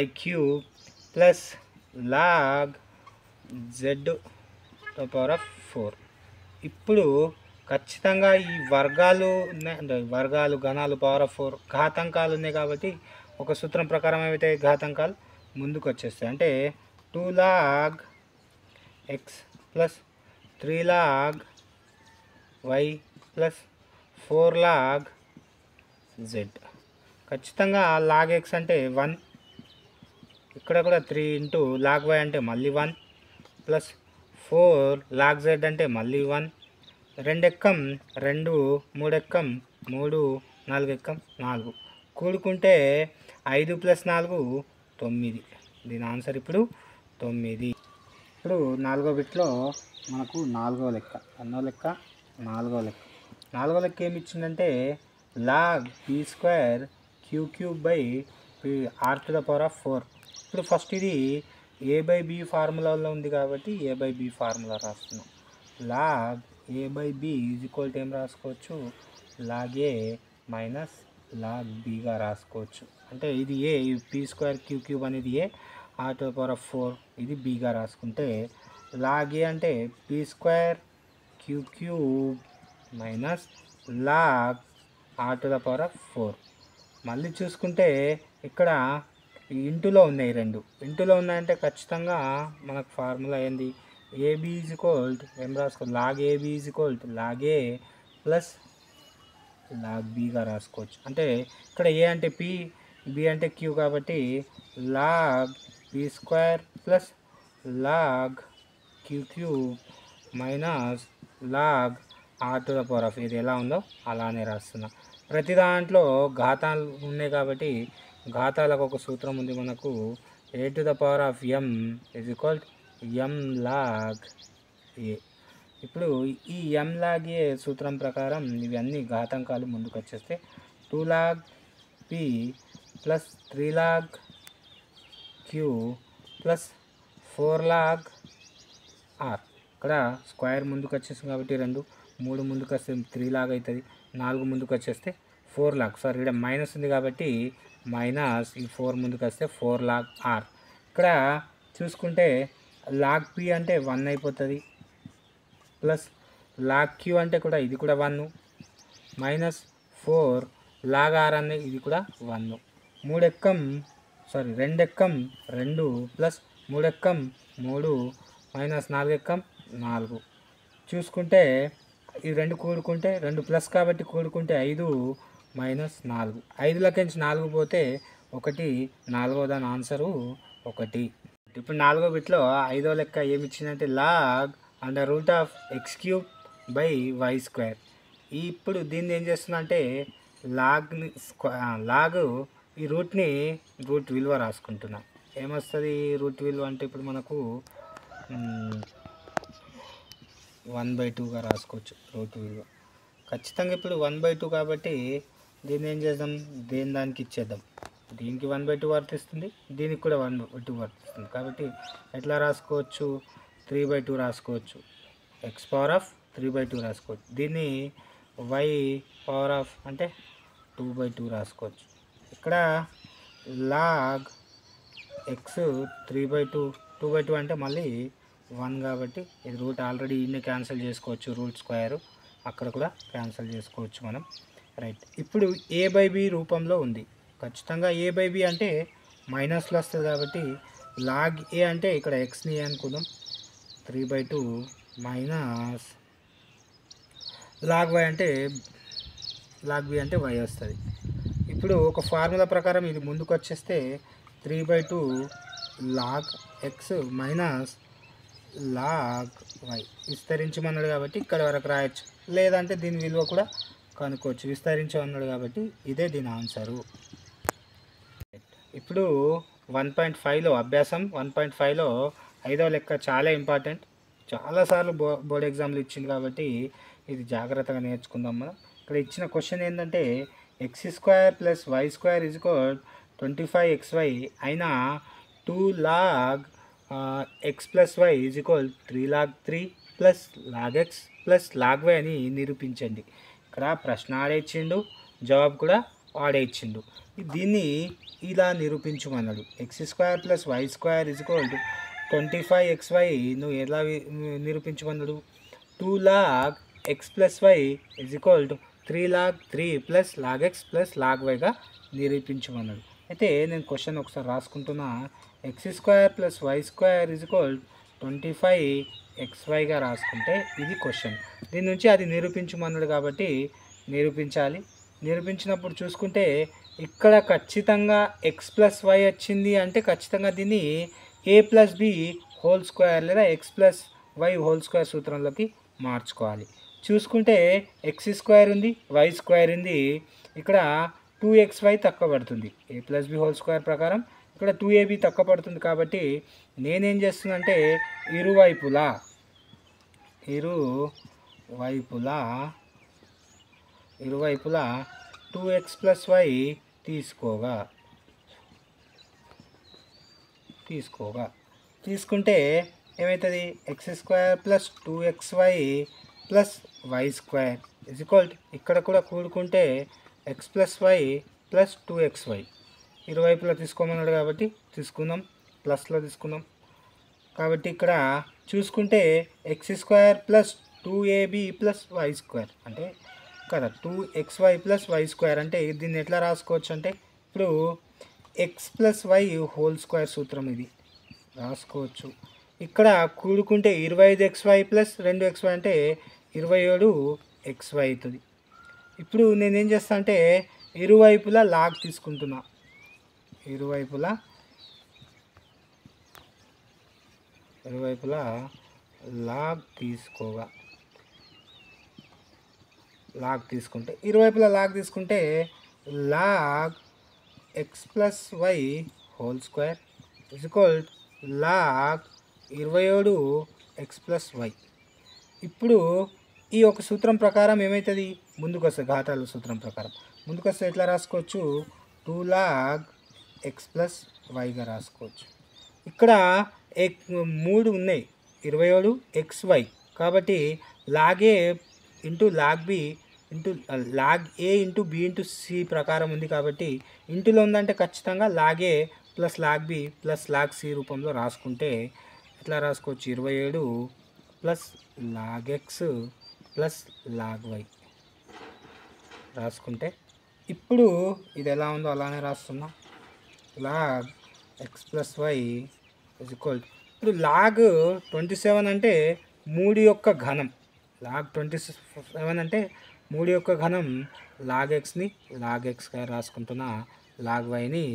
y³ ప్లస్ లాగ్ z⁴. ఇప్పుడు ఖచ్చితంగా ఈ వర్గాలు ఉన్నాయి అంటే వర్గాలు ఘనాలు π/4 ఘాతాంకాలు ఉన్నాయి కాబట్టి ఒక సూత్రం ప్రకారం ఏమైతే ఘాతాంకాలు ముందుకు వచ్చేస్తాయి అంటే 2 log x plus 3 log y plus 4 log z. ఖచ్చితంగా లాగ్ x అంటే 1, ఇక్కడ కూడా 3 × లాగ్ y అంటే మళ్ళీ 1 ప్లస్ 4 లాగ్ z అంటే మళ్ళీ 1, 2 ఎక్కం 2, 3 ఎక్కం 3, 4 ఎక్కం 4 కూడుకుంటే 5 + 4 9. దీని ఆన్సర్ ఇప్పుడు 9. ఇప్పుడు 4వ బిట్లో మనకు 4వ లెక్క, ఎన్నో లెక్క, 4వ లెక్క. 4వ లెక్క ఏమి ఇచ్చిందంటే log P square Q cube by R to the power of 4. ఇప్పుడు ఫస్ట్ ఇది ఏ బై బి ఫార్ములాలో ఉంది కాబట్టి ఏ బై బి ఫార్ములా రాస్తున్నాం. Log A by B is equal to ఏం రాసుకోవచ్చు, లాగ్ ఏ మైనస్ లాగ్ బిగా రాసుకోవచ్చు. అంటే ఇది A, P square Q cube అనేది A, R to the power of 4 ఇది బిగా రాసుకుంటే, లాగ్ ఏ అంటే P square Q cube minus log R to the power of 4. మళ్ళీ చూసుకుంటే ఇక్కడ ఇంటూలో ఉన్నాయి, రెండు ఇంటూలో ఉన్నాయంటే ఖచ్చితంగా మనకు ఫార్ములా ఏంది, ఏబీ ఈజ్ ఈక్వల్ టు ఏం రాసుకో, log AB is equal to log A plus log బిగా రాసుకోవచ్చు. అంటే ఇక్కడ ఏ అంటే పి, బి అంటే క్యూ కాబట్టి log P square plus log Q cube minus log R to the power of, ఇది ఎలా ఉందో అలానే రాస్తున్నా. ప్రతి దాంట్లో ఘాతాలు ఉన్నాయి కాబట్టి ఘాతాలకు ఒక సూత్రం ఉంది మనకు, A to the power of M is equal M log A. ఇప్పుడు ఈ ఎం లాగ్ ఏ సూత్రం ప్రకారం ఇవన్నీ ఘాతాంకాలు ముందుకు వచ్చేస్తే 2 log p plus 3 log q plus 4 log r. ఇక్కడ స్క్వేర్ ముందుకు వచ్చేస్తుంది కాబట్టి 2, 3 ముందుకు వస్తే 3 లాగ్ అవుతుంది, 4 ముందుకు వచ్చేస్తే 4 లాగ్, సారీ ఇక్కడ మైనస్ ఉంది కాబట్టి మైనస్ ఈ 4 ముందుకు వస్తే 4 లాగ్ ఆర్. ఇక్కడ చూసుకుంటే లాగ్ పి అంటే 1 అయిపోతుంది, ప్లస్ లాగ్ క్యూ అంటే కూడా ఇది కూడా 1 మైనస్ 4 లాగ్ ఆర్ అనే ఇది కూడా 1. 3 ఎక్కం సారీ 2 ఎక్కం 2 ప్లస్ 3 ఎక్కం 3 మైనస్ 4 ఎక్కం 4. చూసుకుంటే ఈ 2 కూడుకుంటే 2 ప్లస్ కాబట్టి కూడుకుంటే 5 మైనస్ 4, 5లకించి 4 పోతే 1, 4వ దాని ఆన్సరు 1. ఇప్పుడు 4వ బిట్లో 5వ లెక్క ఏమి ఇచ్చిందంటే log under root of X cube by Y square. ఇప్పుడు దీన్ని ఏం చేస్తున్నా అంటే లాగ్ ఈ రూట్ విలువ రాసుకుంటున్నా. ఏమొస్తుంది రూట్ విలువ అంటే ఇప్పుడు మనకు 1/2గా రాసుకోవచ్చు రూట్ విలువ. ఖచ్చితంగా ఇప్పుడు 1/2 కాబట్టి దీన్ని ఏం చేద్దాం, దేని దానికి ఇచ్చేద్దాం. దీనికి 1/2 వర్తిస్తుంది, దీనికి కూడా 1/2 వర్తిస్తుంది కాబట్టి ఎట్లా రాసుకోవచ్చు, 3/2 రాసుకోవచ్చు, ఎక్స్ పవర్ ఆఫ్ 3/2 రాసుకోవచ్చు. దీన్ని వై పవర్ ఆఫ్ అంటే 2/2 రాసుకోవచ్చు. ఇక్కడ లాగ్ ఎక్స్ 3/2, 2/2 అంటే మళ్ళీ 1 కాబట్టి ఇది రూట్ ఆల్రెడీ ఇన్ని క్యాన్సిల్ చేసుకోవచ్చు, రూట్ స్క్వేర్ అక్కడ కూడా క్యాన్సిల్ చేసుకోవచ్చు మనం. రైట్, ఇప్పుడు ఏ బై బి రూపంలో ఉంది. ఖచ్చితంగా ఏ బై బి అంటే మైనస్లో వస్తుంది కాబట్టి లాగ్ ఏ అంటే ఇక్కడ ఎక్స్ని ఏ అనుకుందాం, 3/2 మైనస్ లాగ్ వై అంటే లాగ్ బి అంటే వై వస్తుంది. ఇప్పుడు ఒక ఫార్ములా ప్రకారం ఇది ముందుకు వచ్చేస్తే 3/2 log X minus log Y విస్తరించమన్నాడు కాబట్టి ఇక్కడ వరకు రాయొచ్చు, లేదంటే దీని విలువ కూడా కనుక్కోవచ్చు. విస్తరించమన్నాడు కాబట్టి ఇదే దీని ఆన్సరు. ఇప్పుడు 1.5లో అభ్యాసం 1.5లో 5వ లెక్క చాలా ఇంపార్టెంట్, చాలాసార్లు బోర్డ్ ఎగ్జామ్లు ఇచ్చింది కాబట్టి ఇది జాగ్రత్తగా నేర్చుకుందాం మనం. ఇక్కడ ఇచ్చిన క్వశ్చన్ ఏంటంటే x square plus why square is equal 25xy అయినా 2 log X plus why is equal 3 log 3 plus log X plus log y అని నిరూపించండి. ఇక్కడ ప్రశ్న ఆడే ఇచ్చిండు, జవాబు కూడా ఆడే ఇచ్చిండు. దీన్ని ఇలా నిరూపించమన్నాడు. X square plus why square is equal to 25xy నువ్వు ఎలా నిరూపించమన్నాడు, 2 log X plus why is equal to 3 log 3 plus log X plus log వైగా నిరూపించమన్నాడు. అయితే నేను క్వశ్చన్ ఒకసారి రాసుకుంటున్నా, X square plus why square is equal 25xyగా రాసుకుంటే ఇది క్వశ్చన్. దీని నుంచి అది నిరూపించమన్నాడు కాబట్టి నిరూపించాలి. నిరూపించినప్పుడు చూసుకుంటే ఇక్కడ ఖచ్చితంగా ఎక్స్ ప్లస్ వై వచ్చింది అంటే ఖచ్చితంగా దీన్ని A plus B whole square లేదా X plus Y whole square సూత్రంలోకి మార్చుకోవాలి. చూసుకుంటే ఎక్స్ స్క్వేర్ ఉంది, వై స్క్వేర్ ఉంది, ఇక్కడ 2xy తక్కువ పడుతుంది. A plus B whole square ప్రకారం ఇక్కడ 2ab తక్కువ పడుతుంది కాబట్టి నేనేం చేస్తున్నానంటే ఇరువైపులా ఇరువైపులా 2x + y తీసుకుంటే ఏమవుతుంది x² + 2xy + y² ఇక్కడ కూడా కూడుకుంటే x + y + 2xy ఇరువైపులా తీసుకోమన్నాడు కాబట్టి తీసుకుందాం, ప్లస్లో తీసుకుందాం. కాబట్టి ఇక్కడ చూసుకుంటే x² + 2ab + y² అంటే కదా 2xy + y² అంటే దీన్ని ఎట్లా రాసుకోవచ్చు అంటే ఇప్పుడు x + y హోల్² సూత్రం ఇది రాసుకోవచ్చు. ఇక్కడ కూడుకుంటే 25xy + 2xy అంటే 27xy అవుతుంది. ఇప్పుడు నేనేం చేస్తా అంటే ఇరువైపులా లాగ్ తీసుకుంటున్నా, ఇరువైపులా లాగ్ తీసుకుంటే ఇరువైపులా లాగ్ తీసుకుంటే లాగ్ x + y హోల్² లాగ్ 27x + y. ఇప్పుడు ఈ ఒక సూత్రం ప్రకారం ఏమవుతుంది, ముందుకు వస్తుంది ఘాతాల సూత్రం ప్రకారం ముందుకు వస్తే ఎట్లా రాసుకోవచ్చు 2 log x + yగా రాసుకోవచ్చు. ఇక్కడ 3 ఉన్నాయి 27xy కాబట్టి log a into log b into log a into b into c ప్రకారం ఉంది కాబట్టి ఇంటిలో ఉందంటే ఖచ్చితంగా log a + log b + log c రూపంలో రాసుకుంటే ఎట్లా రాసుకోవచ్చు 27 + log x + log y రాసుకుంటే ఇప్పుడు ఇది ఎలా ఉందో అలానే రాస్తున్నా log x + y ఇప్పుడు log 27 అంటే 3 యొక్క ఘనం, log 27 అంటే 3 యొక్క ఘనం log xని log xగా రాసుకుంటున్నా, log yని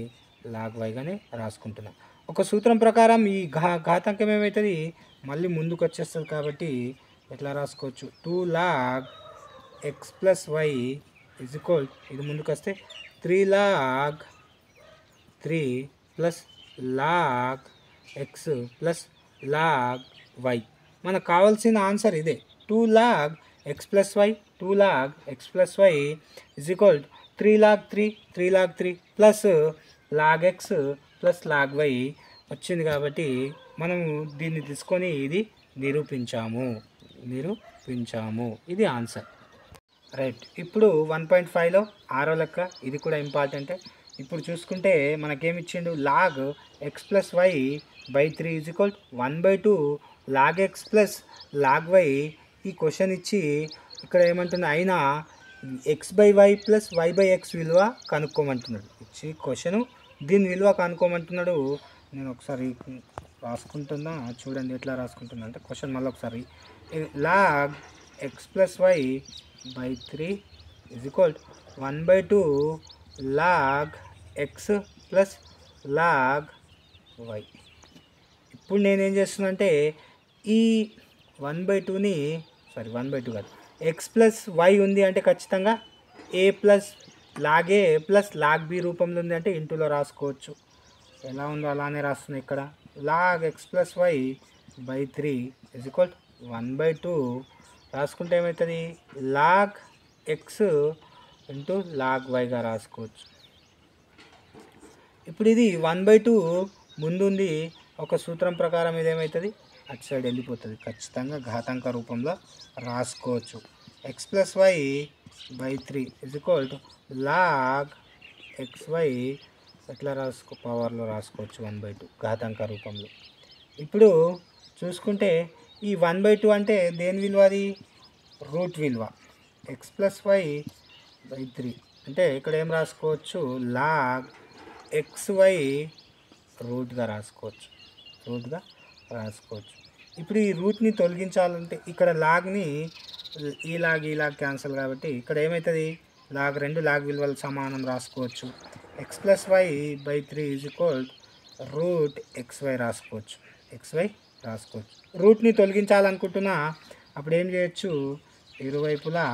log yగానే రాసుకుంటున్నా. ఒక సూత్రం ప్రకారం ఈ ఘాతాంకం ఏమవుతుంది మళ్ళీ ముందుకు వచ్చేస్తుంది కాబట్టి ఎట్లా రాసుకోవచ్చు 2 log x + y ఇది ముందుకు వస్తే 3 log 3 + log x + log y. మనకు కావాల్సిన ఆన్సర్ ఇదే 2 log x + y 2 log x + y 3 log 3 log 3 log x + log y వచ్చింది. కాబట్టి మనము దీన్ని తీసుకొని ఇది నిరూపించాము. ఇది ఆన్సర్ రైట్. ఇప్పుడు 1.5లో 6వ లెక్క, ఇది కూడా ఇంపార్టెంటే. ఇప్పుడు చూసుకుంటే మనకేమిచ్చిండు log x + y 3 1/2 log x + log y. ఈ క్వశ్చన్ ఇచ్చి ఇక్కడ ఏమంటున్నా అయినా x/y + y/x విలువ కనుక్కోమంటున్నాడు. ఇచ్చి క్వశ్చను దీని విలువ కనుక్కోమంటున్నాడు. నేను ఒకసారి రాసుకుంటున్నా, చూడండి ఎట్లా రాసుకుంటున్నా అంటే క్వశ్చన్ మళ్ళీ ఒకసారి log x + y 3 1/2 log x + log y. ఇప్పుడు నేనేం చేస్తున్నా అంటే ఈ 1/2ని 1/2 కాదు x + y ఉంది అంటే ఖచ్చితంగా a + log a + log b రూపంలో ఉంది అంటే ఇంటూలో రాసుకోవచ్చు. ఎలా ఉందో అలానే రాస్తున్నా. ఇక్కడ log x + y 3 1/2 రాసుకుంటే ఏమవుతుంది log x * log yగా రాసుకోవచ్చు. ఇప్పుడు ఇది 1/2 ముందుంది, ఒక సూత్రం ప్రకారం ఇదేమవుతుంది అటు సైడ్ వెళ్ళిపోతుంది. ఖచ్చితంగా ఘాతాంక రూపంలో రాసుకోవచ్చు. x + y 3 log xy ఎట్లా పవర్లో రాసుకోవచ్చు 1/2 ఘాతాంక రూపంలో. ఇప్పుడు చూసుకుంటే ఈ 1/2 అంటే దేని విలువ, అది రూట్ విలువ. x + y 3 అంటే ఇక్కడ ఏం రాసుకోవచ్చు log xy రూట్గా రాసుకోవచ్చు. ఇప్పుడు ఈ రూట్ని తొలగించాలంటే ఇక్కడ లాగ్ని ఈ లాగ్ క్యాన్సల్ కాబట్టి ఇక్కడ ఏమవుతుంది log 2 లాగ్ విలువలు సమానం రాసుకోవచ్చు. x + y 3 రూట్ xy రాసుకోవచ్చు. రూట్ని తొలగించాలనుకుంటున్నా అప్పుడు ఏం చేయొచ్చు, ఇరువైపులా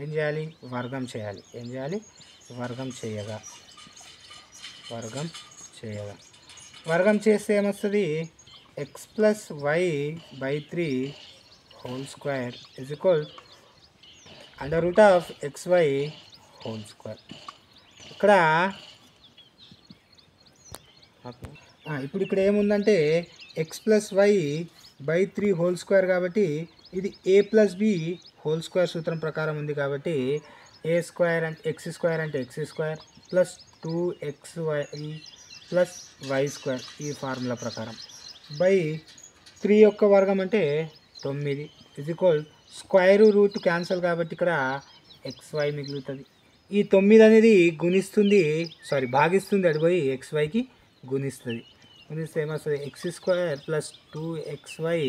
ఏం చేయాలి వర్గం చేయాలి. వర్గం చేస్తే ఏమొస్తుంది x plus y by 3 whole square is equal under root of xy whole square. ఇక్కడ ఇప్పుడు ఇక్కడ ఏముందంటే x plus y by 3 whole square కాబట్టి ఇది a plus B whole square సూత్రం ప్రకారం ఉంది కాబట్టి ఏ స్క్వేర్ అంటే x square plus 2xy plus why square ఈ ఫార్ములా ప్రకారం బై 3 యొక్క వర్గం అంటే 9 is equal square root cancel కాబట్టి ఇక్కడ xy మిగులుతుంది. ఈ 9 అనేది భాగిస్తుంది అడిపోయి xyకి గుణిస్తే ఏమొస్తుంది x square plus 2xy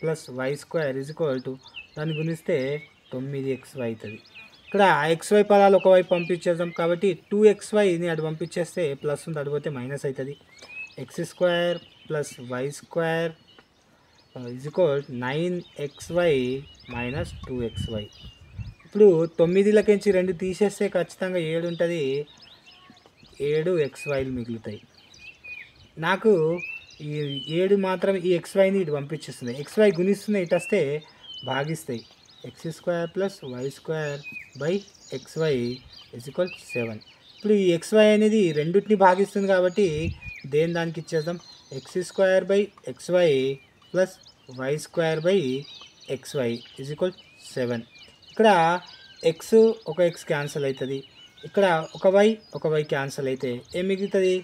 plus why square is equal to దాన్ని గుణిస్తే 9xy అవుతుంది. ఇక్కడ xy పదాలు ఒకవైపు పంపించేద్దాం కాబట్టి 2xyని అటు పంపించేస్తే ప్లస్ ఉంది అడిపోతే మైనస్ అవుతుంది. X square plus why square is equal 9xy minus 2xy. ఇప్పుడు 9లకించి 2 తీసేస్తే ఖచ్చితంగా 7 ఉంటుంది. 7xyలు మిగులుతాయి. నాకు ఈ 7 మాత్రం ఈ xyని ఇటు పంపించేస్తుంది. xy గుణిస్తున్నాయి ఇటు వస్తే భాగిస్తాయి. X square plus why square by xy is equal 7. ఇప్పుడు ఈ xy అనేది రెండింటిని భాగిస్తుంది కాబట్టి దానికి ఇచ్చేద్దాం. X square by xy plus why square by xy is equal 7. ఇక్కడ ఎక్స్ ఒక ఎక్స్ క్యాన్సిల్ అవుతుంది. ఇక్కడ ఒక వై క్యాన్సిల్ అయితే ఏం మిగులుతుంది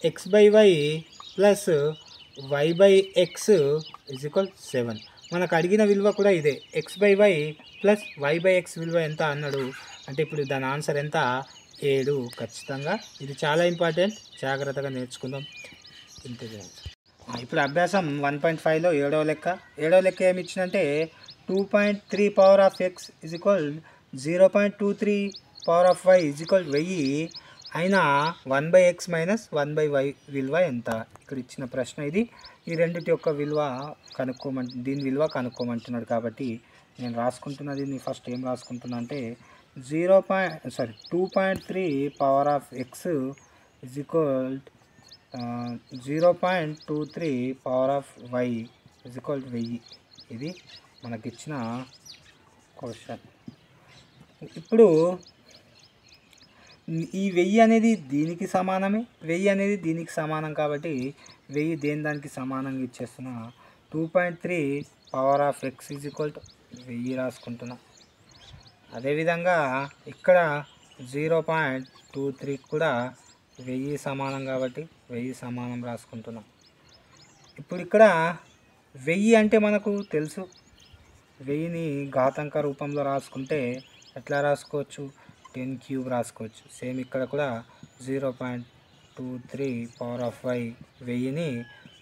x by y plus y by x is equal 7. మనకు అడిగిన విలువ కూడా ఇదే x by y plus y by x విలువ ఎంత అన్నాడు అంటే ఇప్పుడు దాని ఆన్సర్ ఎంత 7. ఖచ్చితంగా ఇది చాలా ఇంపార్టెంట్, జాగ్రత్తగా నేర్చుకుందాం. ఇప్పుడు అభ్యాసం 1.5లో 7వ లెక్క ఏమి ఇచ్చిందంటే 2.3 power of x is equal 0.23 power of why is equal 1000 అయినా 1/x మైనస్ 1/y విలువ ఎంత? ఇక్కడ ఇచ్చిన ప్రశ్న ఇది. ఈ రెండిటి యొక్క విలువ దీని విలువ కనుక్కోమంటున్నాడు కాబట్టి నేను రాసుకుంటున్నా. దీన్ని ఫస్ట్ ఏం రాసుకుంటున్నా అంటే 2.3 power of x is equal 0.23 power of why is equal 1000. ఇది మనకిచ్చిన క్వశ్చన్. ఇప్పుడు ఈ 1000 అనేది దీనికి సమానమే, 1000 అనేది దీనికి సమానం కాబట్టి 1000 దానికి సమానంగా ఇచ్చేస్తున్నా. 2.3 power of X is equal to 1000 రాసుకుంటున్నా. అదేవిధంగా ఇక్కడ 0.23 కూడా 1000 సమానం కాబట్టి 1000 సమానం రాసుకుంటున్నా. ఇప్పుడు ఇక్కడ 1000 అంటే మనకు తెలుసు, 1000ని ఘాతాంక రూపంలో రాసుకుంటే ఎట్లా రాసుకోవచ్చు 10 క్యూబ్ రాసుకోవచ్చు. సేమ్ ఇక్కడ కూడా 0.23 పవర్ ఆఫ్ వై 1000ని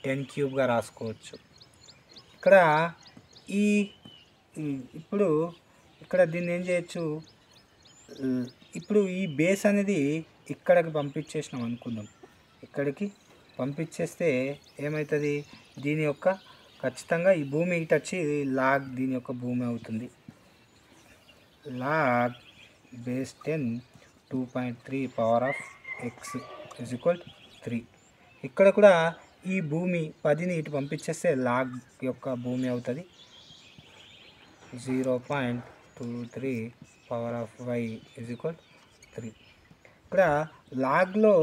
10 క్యూబ్గా రాసుకోవచ్చు. ఇక్కడ ఇప్పుడు ఇక్కడ దీన్ని ఏం చేయొచ్చు, ఇప్పుడు ఈ బేస్ అనేది ఇక్కడికి పంపించేసినాం అనుకుందాం. ఇక్కడికి పంపించేస్తే ఏమవుతుంది, దీని యొక్క ఖచ్చితంగా ఈ భూమి ఇటు వచ్చి లాగ్ దీని యొక్క భూమి అవుతుంది. Log base 10 2.3 power of x is equal 3. ఇక్కడ కూడా ఈ భూమి 10ని ఇటు పంపించేస్తే లాగ్ యొక్క భూమి అవుతుంది. 0.23 power of why is equal 3. ఇక్కడ లాగ్లో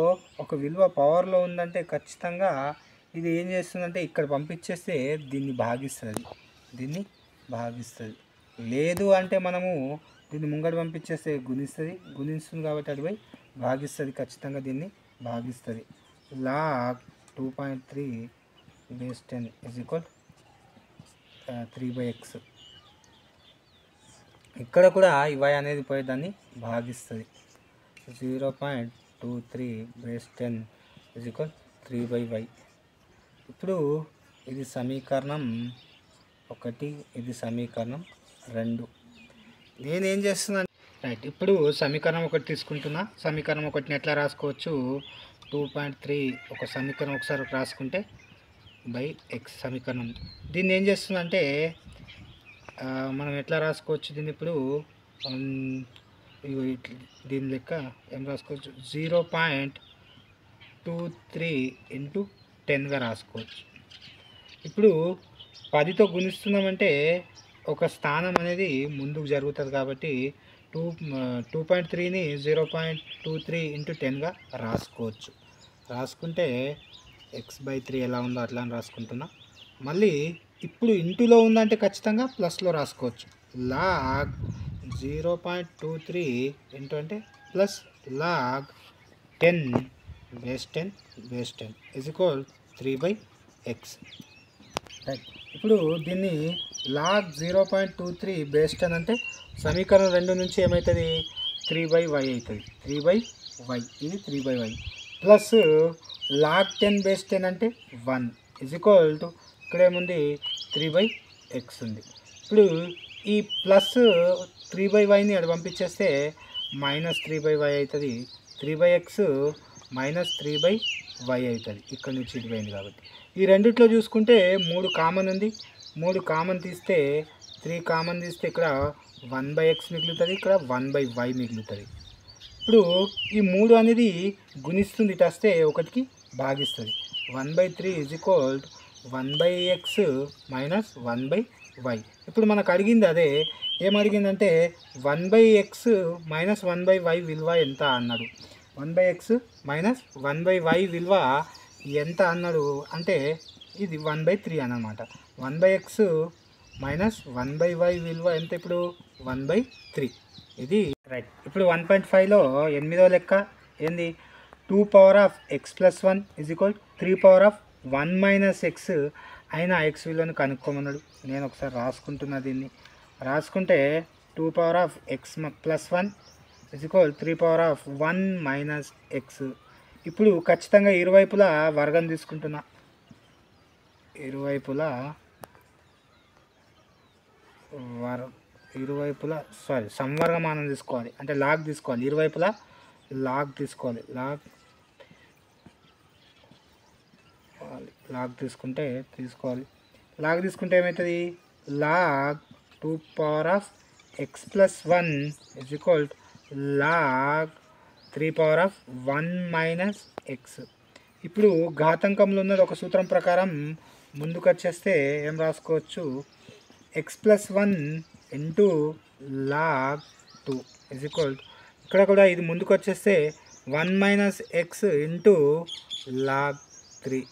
ఒక విలువ పవర్లో ఉందంటే ఖచ్చితంగా ఇది ఏం చేస్తుందంటే ఇక్కడ పంపించేస్తే దీన్ని భాగిస్తుంది. లేదు అంటే మనము దీన్ని ముంగడు పంపించేస్తే గుణిస్తుంది కాబట్టి అటుపై భాగిస్తుంది. ఖచ్చితంగా దీన్ని భాగిస్తుంది. Log 2.3 base 10 is equal 3/x. ఇక్కడ కూడా ఈ y అనేది పోయి దాన్ని భాగిస్తుంది. 0.23 బేస్ 10 ఇజ్ ఈక్వల్ 3/y. ఇప్పుడు ఇది సమీకరణం 1, ఇది సమీకరణం 2. నేనేం చేస్తున్నాను రైట్, ఇప్పుడు సమీకరణం 1 తీసుకుంటున్నా. సమీకరణం 1ని ఎట్లా రాసుకోవచ్చు, 2.3 ఒక సమీకరణం ఒకసారి రాసుకుంటే బై ఎక్స్ సమీకరణం. దీన్ని ఏం చేస్తుందంటే మనం ఎట్లా రాసుకోవచ్చు దీన్ని ఇప్పుడు ఇవి దీని లెక్క ఏం రాసుకోవచ్చు 0.23 ఇంటూ 10గా రాసుకోవచ్చు. ఇప్పుడు 10తో గుణిస్తున్నామంటే ఒక స్థానం అనేది ముందుకు జరుగుతుంది కాబట్టి 2.3ని 0.23 ఇంటూ 10గా రాసుకోవచ్చు. రాసుకుంటే x/3 ఎలా ఉందో అట్లా అని రాసుకుంటున్నా. మళ్ళీ ఇప్పుడు ఇంటూలో ఉందంటే ఖచ్చితంగా ప్లస్లో రాసుకోవచ్చు. లాగ్ 0.23 ఇంటూ అంటే plus log 10 base 10 base 10 is equal 3/x. Right. ఇప్పుడు దీన్ని లాగ్ 0.23 బేస్ 10 అంటే సమీకరణం 2 నుంచి ఏమవుతుంది 3/y అవుతుంది. 3/y ఇది 3/y ప్లస్ లాగ్ 10 బేస్ 10 అంటే 1 ఇజ్ ఈక్వల్ టు ఇక్కడ ఏముంది 3/x ఉంది. ఇప్పుడు ఈ ప్లస్ 3/yని అది పంపించేస్తే -3/y అవుతుంది. 3/x మైనస్ 3/y అవుతుంది. ఇక్కడ నుంచి ఇది పోయింది కాబట్టి ఈ రెండిట్లో చూసుకుంటే 3 కామన్ ఉంది. 3 కామన్ తీస్తే 3 కామన్ తీస్తే ఇక్కడ 1/x మిగులుతుంది, ఇక్కడ 1/y మిగులుతుంది. ఇప్పుడు ఈ 3 అనేది గుణిస్తుంది, ఇటు వస్తే ఒకటికి భాగిస్తుంది. 1/3 is equal 1/x minus 1/y. ఇప్పుడు మనకు అడిగింది అదే. ఏమడిగిందంటే 1/x మైనస్ 1/y విలువ ఎంత అన్నాడు. 1/x మైనస్ 1/y విలువ ఎంత అన్నాడు అంటే ఇది 1/3 అన్నమాట. 1/x మైనస్ 1/y విలువ ఎంత ఇప్పుడు 1/3 ఇది. రైట్. ఇప్పుడు 1.5లో 8వ లెక్క ఏంది 2x+1 ఈజ్ ఈక్వల్ 3 - x అయినా x విలువను కనుక్కోమన్నాడు. నేను ఒకసారి రాసుకుంటున్నా. దీన్ని రాసుకుంటే 2x+1 ఈజ్ ఈక్వల్ 3 - x. ఇప్పుడు ఖచ్చితంగా ఇరువైపులా వర్గం తీసుకుంటున్నా. ఇరువైపులా సంవర్గమానం తీసుకోవాలి, అంటే లాగ్ తీసుకోవాలి. ఇరువైపులా లాగ్ తీసుకోవాలి. లాగ్ తీసుకోవాలి. లాగ్ తీసుకుంటే ఏమవుతుంది log 2x+1 is equal log 3 - x. ఇప్పుడు ఘాతాంకంలో ఉన్నది ఒక సూత్రం ప్రకారం ముందుకు వచ్చేస్తే ఏం రాసుకోవచ్చు x+1 into log 2 is equal ఇక్కడ కూడా ఇది ముందుకు వచ్చేస్తే 1 - x ఇంటూ లాగ్ 3.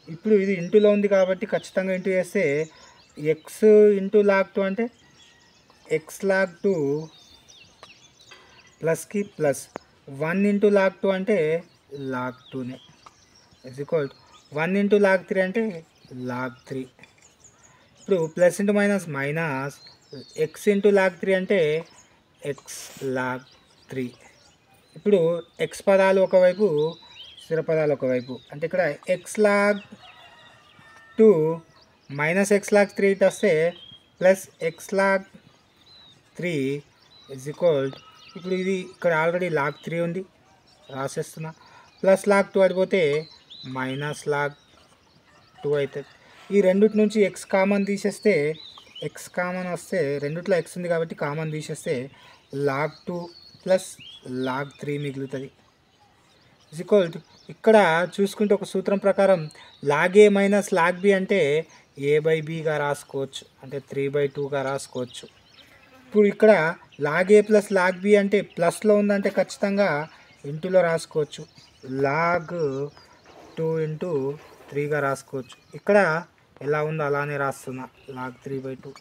ఇప్పుడు ఇది ఇంటూలో ఉంది కాబట్టి ఖచ్చితంగా ఇంటూ చేస్తే x ఇంటూ లాగ్ 2 అంటే x లాగ్ 2 ప్లస్కి ప్లస్ 1 ఇంటూ లాగ్ 2 అంటే లాగ్ 2నే ఇజ్ ఈక్వల్ 1 ఇంటూ లాగ్ 3 అంటే లాగ్ 3. ఇప్పుడు plus into minus minus x into log 3 అంటే ఎక్స్ లాగ్ 3. ఇప్పుడు ఎక్స్ పదాలు ఒకవైపు, స్థిర పదాలు ఒకవైపు, అంటే ఇక్కడ x log 2 minus x log 3 ఇటు వస్తే plus x log 3 is equal. ఇప్పుడు ఇది ఇక్కడ ఆల్రెడీ లాగ్ 3 ఉంది, రాసేస్తున్నా. ప్లస్ లాగ్ 2 అడిపోతే మైనస్ లాగ్ 2 అవుతుంది. ఈ రెండిటి నుంచి ఎక్స్ కామన్ తీసేస్తే, ఎక్స్ కామన్ వస్తే రెండిట్లో ఎక్స్ ఉంది కాబట్టి కామన్ తీసేస్తే లాగ్ 2 ప్లస్ లాగ్ 3 మిగులుతుంది. ఇజ్ ఈక్వల్ ఇక్కడ చూసుకుంటే ఒక సూత్రం ప్రకారం లాగ్ ఏ మైనస్ లాగ్ బి అంటే a/bగా రాసుకోవచ్చు, అంటే 3/2గా రాసుకోవచ్చు. ఇప్పుడు ఇక్కడ లాగ్ ఏ ప్లస్ లాగ్ బి అంటే ప్లస్లో ఉందంటే ఖచ్చితంగా ఇంటూలో రాసుకోవచ్చు. లాగ్ 2 ఇంటూ 3గా రాసుకోవచ్చు. ఇక్కడ ఎలా ఉందో అలానే రాస్తున్నా, లాగ్ 3/2.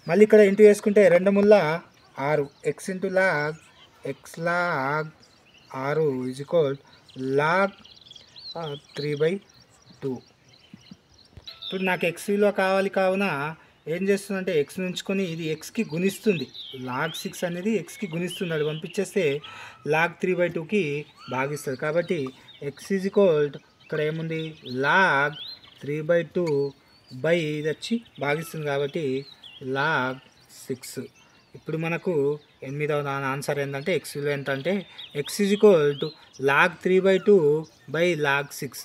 మళ్ళీ ఇక్కడ ఇంటూ వేసుకుంటే 2 ముళ్ళ 6, x into log x log 6 is equal log 3/2. ఇప్పుడు నాకు ఎక్స్ విలువ కావాలి కావున ఏం చేస్తుందంటే ఎక్స్ ఉంచుకొని ఇది ఎక్స్కి గుణిస్తుంది. లాగ్ 6 అనేది ఎక్స్కి గుణిస్తుంది, అది పంపించేస్తే లాగ్ 3/2కి భాగిస్తుంది. కాబట్టి ఎక్స్ ఈజ్ ఈక్వల్ ఇక్కడ ఏముంది లాగ్ 3/2 బై ఇది వచ్చి భాగిస్తుంది కాబట్టి లాగ్ 6. ఇప్పుడు మనకు 8వ ఆన్సర్ ఏంటంటే ఎక్స్ విలువ ఎంత అంటే x is equal to log 3/2 by log 6.